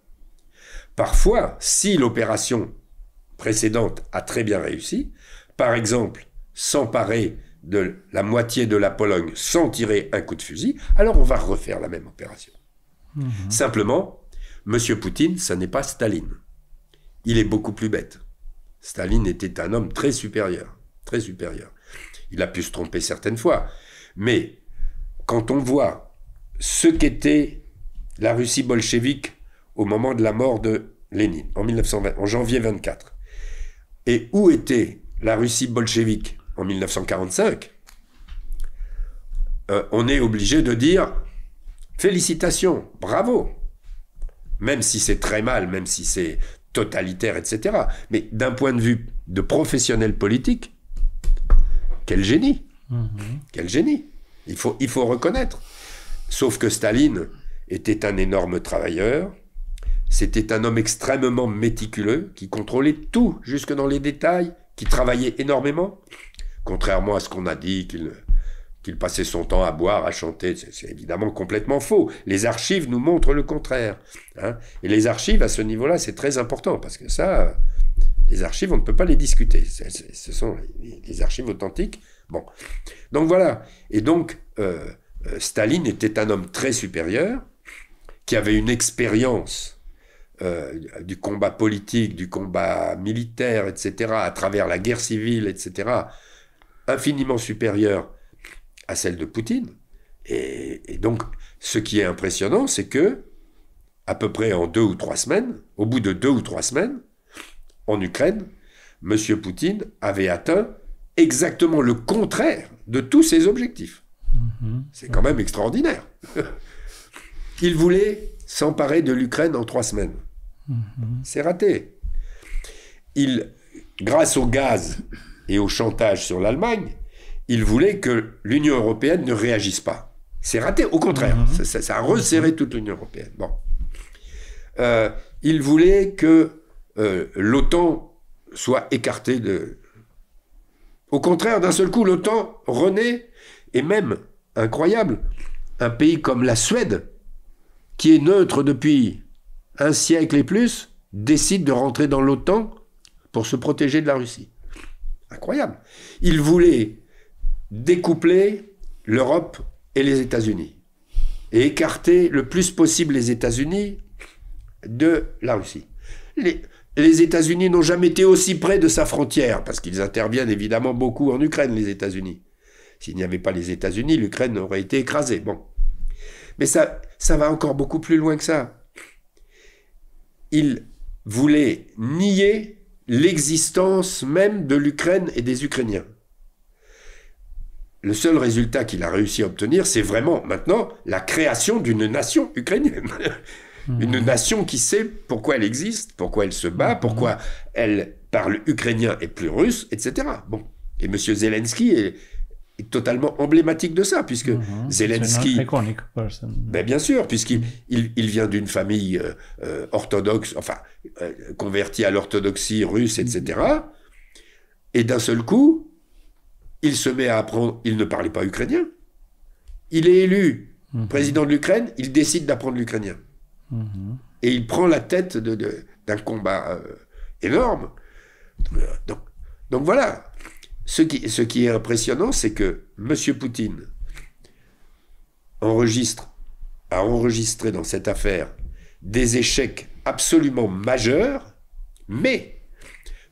Parfois, si l'opération précédente a très bien réussi, par exemple, s'emparer de la moitié de la Pologne sans tirer un coup de fusil, alors on va refaire la même opération. Simplement, M. Poutine, ça n'est pas Staline. Il est beaucoup plus bête. Staline était un homme très supérieur, très supérieur. Il a pu se tromper certaines fois, mais quand on voit ce qu'était la Russie bolchevique au moment de la mort de Lénine, en janvier 24, et où était la Russie bolchevique en 1945, on est obligé de dire félicitations, bravo, même si c'est très mal, même si c'est totalitaire, etc. Mais d'un point de vue de professionnel politique, quel génie, quel génie, il faut reconnaître. Sauf que Staline était un énorme travailleur, c'était un homme extrêmement méticuleux, qui contrôlait tout, jusque dans les détails, qui travaillait énormément, contrairement à ce qu'on a dit, qu'il passait son temps à boire, à chanter. C'est évidemment complètement faux. Les archives nous montrent le contraire. Hein. Et les archives, à ce niveau-là, c'est très important, parce que ça, les archives, on ne peut pas les discuter. Ce sont les archives authentiques. Bon. Donc voilà. Et donc, Staline était un homme très supérieur, qui avait une expérience du combat politique, du combat militaire, etc., à travers la guerre civile, etc., infiniment supérieure à celle de Poutine. Et donc, ce qui est impressionnant, c'est que, à peu près en 2 ou 3 semaines, au bout de 2 ou 3 semaines, en Ukraine, M. Poutine avait atteint exactement le contraire de tous ses objectifs. C'est quand même extraordinaire. Il voulait s'emparer de l'Ukraine en 3 semaines. C'est raté. Grâce au gaz et au chantage sur l'Allemagne, il voulait que l'Union européenne ne réagisse pas. C'est raté, au contraire. Ça a resserré toute l'Union européenne. Bon. Il voulait que l'OTAN soit écartée de... Au contraire, d'un seul coup, l'OTAN renaît, et même, incroyable, un pays comme la Suède, qui est neutre depuis un siècle et plus, décide de rentrer dans l'OTAN pour se protéger de la Russie. Incroyable. Il voulait découpler l'Europe et les États-Unis et écarter le plus possible les États-Unis de la Russie. Les États-Unis n'ont jamais été aussi près de sa frontière, parce qu'ils interviennent évidemment beaucoup en Ukraine, les États-Unis. S'il n'y avait pas les États-Unis, l'Ukraine aurait été écrasée. Bon. Mais ça va encore beaucoup plus loin que ça. Il voulait nier l'existence même de l'Ukraine et des Ukrainiens. Le seul résultat qu'il a réussi à obtenir, c'est vraiment maintenant la création d'une nation ukrainienne. Une nation qui sait pourquoi elle existe, pourquoi elle se bat, pourquoi elle parle ukrainien et plus russe, etc. Bon. Et M. Zelensky est totalement emblématique de ça, puisque Zelensky... Iconic person. Ben bien sûr, puisqu'il vient d'une famille orthodoxe, enfin, convertie à l'orthodoxie russe, etc. Et d'un seul coup, il se met à apprendre... Il ne parlait pas ukrainien. Il est élu président de l'Ukraine, il décide d'apprendre l'ukrainien. Et il prend la tête d'un combat énorme. Donc voilà. Ce qui est impressionnant, c'est que M. Poutine a enregistré dans cette affaire des échecs absolument majeurs, mais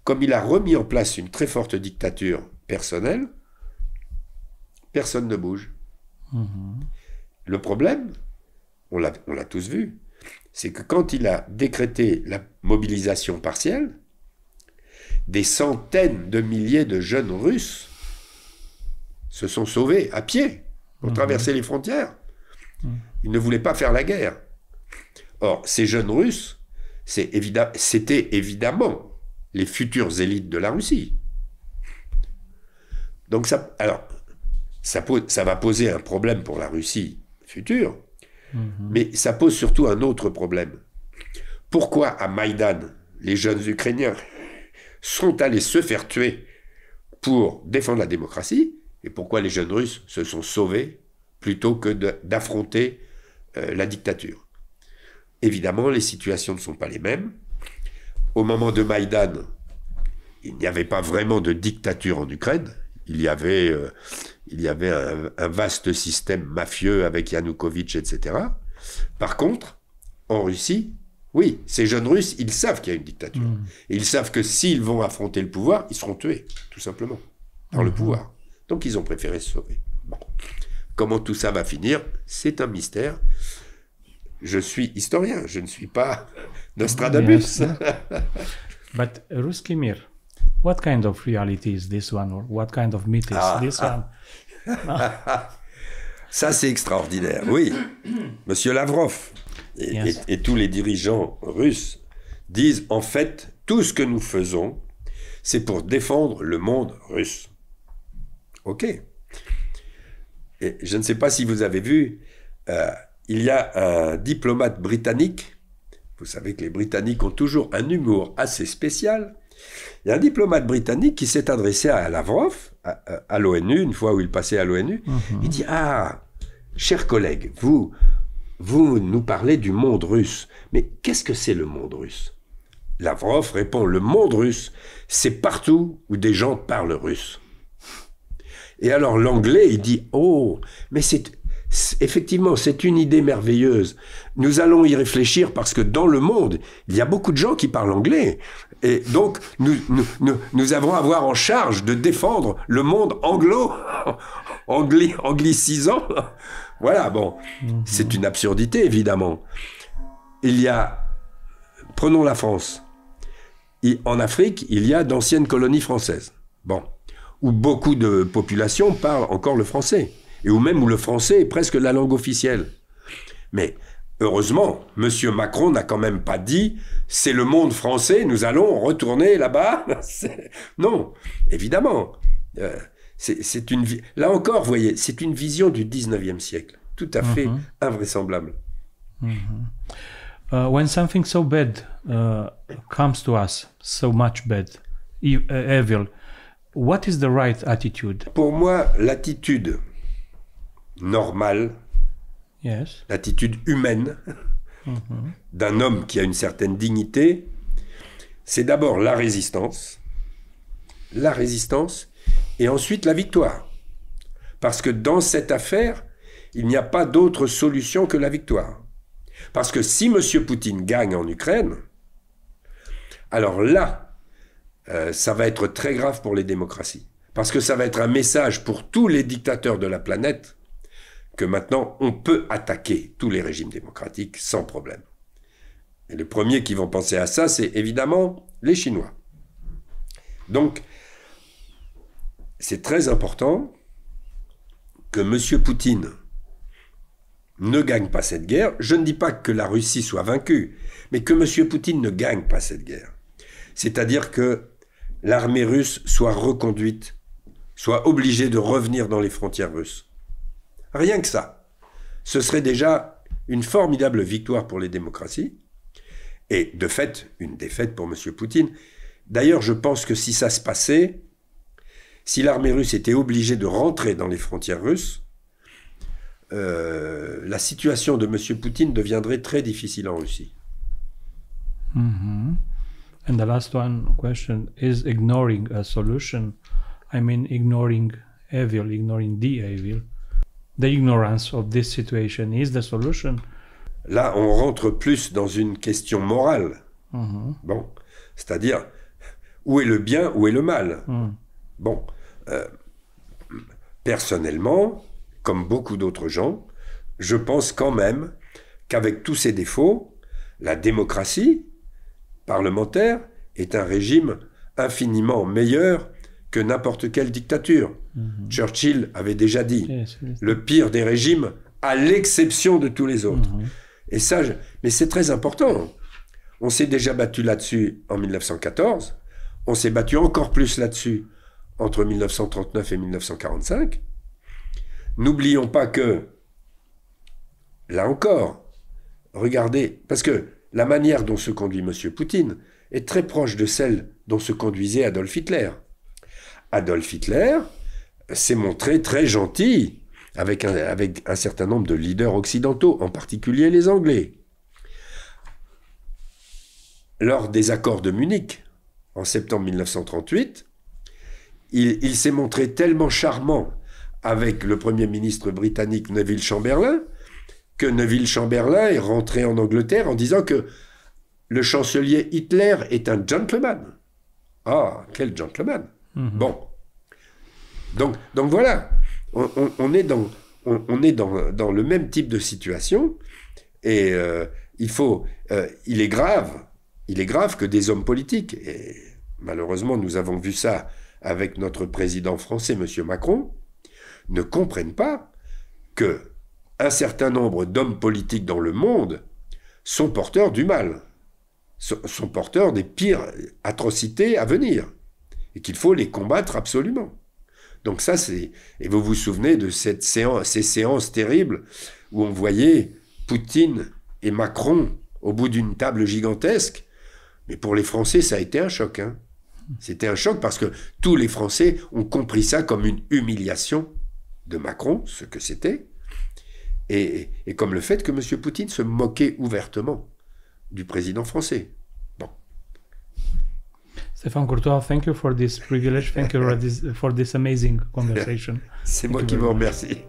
comme il a remis en place une très forte dictature personnelle, personne ne bouge. Le problème, on l'a tous vu, c'est que quand il a décrété la mobilisation partielle, des centaines de milliers de jeunes Russes se sont sauvés à pied pour traverser les frontières. Ils ne voulaient pas faire la guerre. Or, ces jeunes Russes, c'était évidemment les futures élites de la Russie. Donc ça va poser un problème pour la Russie future, mais ça pose surtout un autre problème. Pourquoi à Maïdan, les jeunes Ukrainiens sont allés se faire tuer pour défendre la démocratie, et pourquoi les jeunes Russes se sont sauvés plutôt que d'affronter la dictature? Évidemment, les situations ne sont pas les mêmes. Au moment de Maïdan, il n'y avait pas vraiment de dictature en Ukraine. Il y avait un vaste système mafieux avec Yanukovych, etc. Par contre, en Russie, oui, ces jeunes Russes, ils savent qu'il y a une dictature. Et ils savent que s'ils vont affronter le pouvoir, ils seront tués, tout simplement, par le pouvoir. Donc ils ont préféré se sauver. Bon. Comment tout ça va finir, c'est un mystère. Je suis historien, je ne suis pas Nostradamus. Yes. But Ruski Mir, what kind of reality is this one, or what kind of myth is this one? Ça, c'est extraordinaire, oui. Monsieur Lavrov et tous les dirigeants russes disent, en fait, tout ce que nous faisons, c'est pour défendre le monde russe. OK. Et je ne sais pas si vous avez vu, il y a un diplomate britannique, vous savez que les Britanniques ont toujours un humour assez spécial. Il y a un diplomate britannique qui s'est adressé à Lavrov, à l'ONU, une fois où il passait à l'ONU. Il dit, chers collègues, vous nous parlez du monde russe. Mais qu'est-ce que c'est le monde russe? Lavrov répond, le monde russe, c'est partout où des gens parlent russe. Et alors l'anglais, il dit, oh, mais Effectivement, c'est une idée merveilleuse. Nous allons y réfléchir parce que dans le monde, il y a beaucoup de gens qui parlent anglais. Et donc, nous avons à avoir en charge de défendre le monde anglicisant. Voilà, bon, c'est une absurdité, évidemment. Prenons la France. En Afrique, il y a d'anciennes colonies françaises. Bon, où beaucoup de populations parlent encore le français. Et où le français est presque la langue officielle. Mais heureusement, M. Macron n'a quand même pas dit « c'est le monde français, nous allons retourner là-bas ». Non, évidemment. Là encore, vous voyez, c'est une vision du 19e siècle, tout à fait invraisemblable. When something so bad comes to us, so much bad, evil, what is the right attitude? Pour moi, l'attitude normale, yes, l'attitude humaine d'un homme qui a une certaine dignité, c'est d'abord la résistance, et ensuite la victoire. Parce que dans cette affaire, il n'y a pas d'autre solution que la victoire. Parce que si M. Poutine gagne en Ukraine, alors là, ça va être très grave pour les démocraties. Parce que ça va être un message pour tous les dictateurs de la planète que maintenant, on peut attaquer tous les régimes démocratiques sans problème. Et les premiers qui vont penser à ça, c'est évidemment les Chinois. Donc, c'est très important que M. Poutine ne gagne pas cette guerre. Je ne dis pas que la Russie soit vaincue, mais que M. Poutine ne gagne pas cette guerre. C'est-à-dire que l'armée russe soit reconduite, soit obligée de revenir dans les frontières russes. Rien que ça. Ce serait déjà une formidable victoire pour les démocraties et de fait, une défaite pour M. Poutine. D'ailleurs, je pense que si ça se passait, si l'armée russe était obligée de rentrer dans les frontières russes, la situation de M. Poutine deviendrait très difficile en Russie. And the last question, is ignoring a solution, I mean ignoring evil, ignoring the evil, the ignorance of this situation is the solution? Là, on rentre plus dans une question morale. Bon, c'est-à-dire, où est le bien, où est le mal? Bon, personnellement, comme beaucoup d'autres gens, je pense quand même qu'avec tous ses défauts, la démocratie parlementaire est un régime infiniment meilleur que n'importe quelle dictature. Churchill avait déjà dit le pire des régimes à l'exception de tous les autres. Et ça, mais c'est très important. On s'est déjà battu là-dessus en 1914, on s'est battu encore plus là-dessus entre 1939 et 1945. N'oublions pas que, là encore, regardez, parce que la manière dont se conduit M. Poutine est très proche de celle dont se conduisait Adolf Hitler. Adolf Hitler s'est montré très gentil avec un certain nombre de leaders occidentaux, en particulier les Anglais. Lors des accords de Munich, en septembre 1938, il s'est montré tellement charmant avec le Premier ministre britannique Neville Chamberlain, que Neville Chamberlain est rentré en Angleterre en disant que le chancelier Hitler est un gentleman. Ah, quel gentleman! Bon. Donc voilà, on est dans le même type de situation et il est grave que des hommes politiques, et malheureusement nous avons vu ça avec notre président français, M. Macron, ne comprennent pas que un certain nombre d'hommes politiques dans le monde sont porteurs du mal, sont porteurs des pires atrocités à venir, et qu'il faut les combattre absolument. Donc ça, et vous vous souvenez de ces séances terribles où on voyait Poutine et Macron au bout d'une table gigantesque, mais pour les Français, ça a été un choc. Hein. C'était un choc parce que tous les Français ont compris ça comme une humiliation de Macron, ce que c'était, et comme le fait que M. Poutine se moquait ouvertement du président français. Bon. Stéphane Courtois, thank you for this privilege, thank you for this amazing conversation. C'est moi qui vous remercie.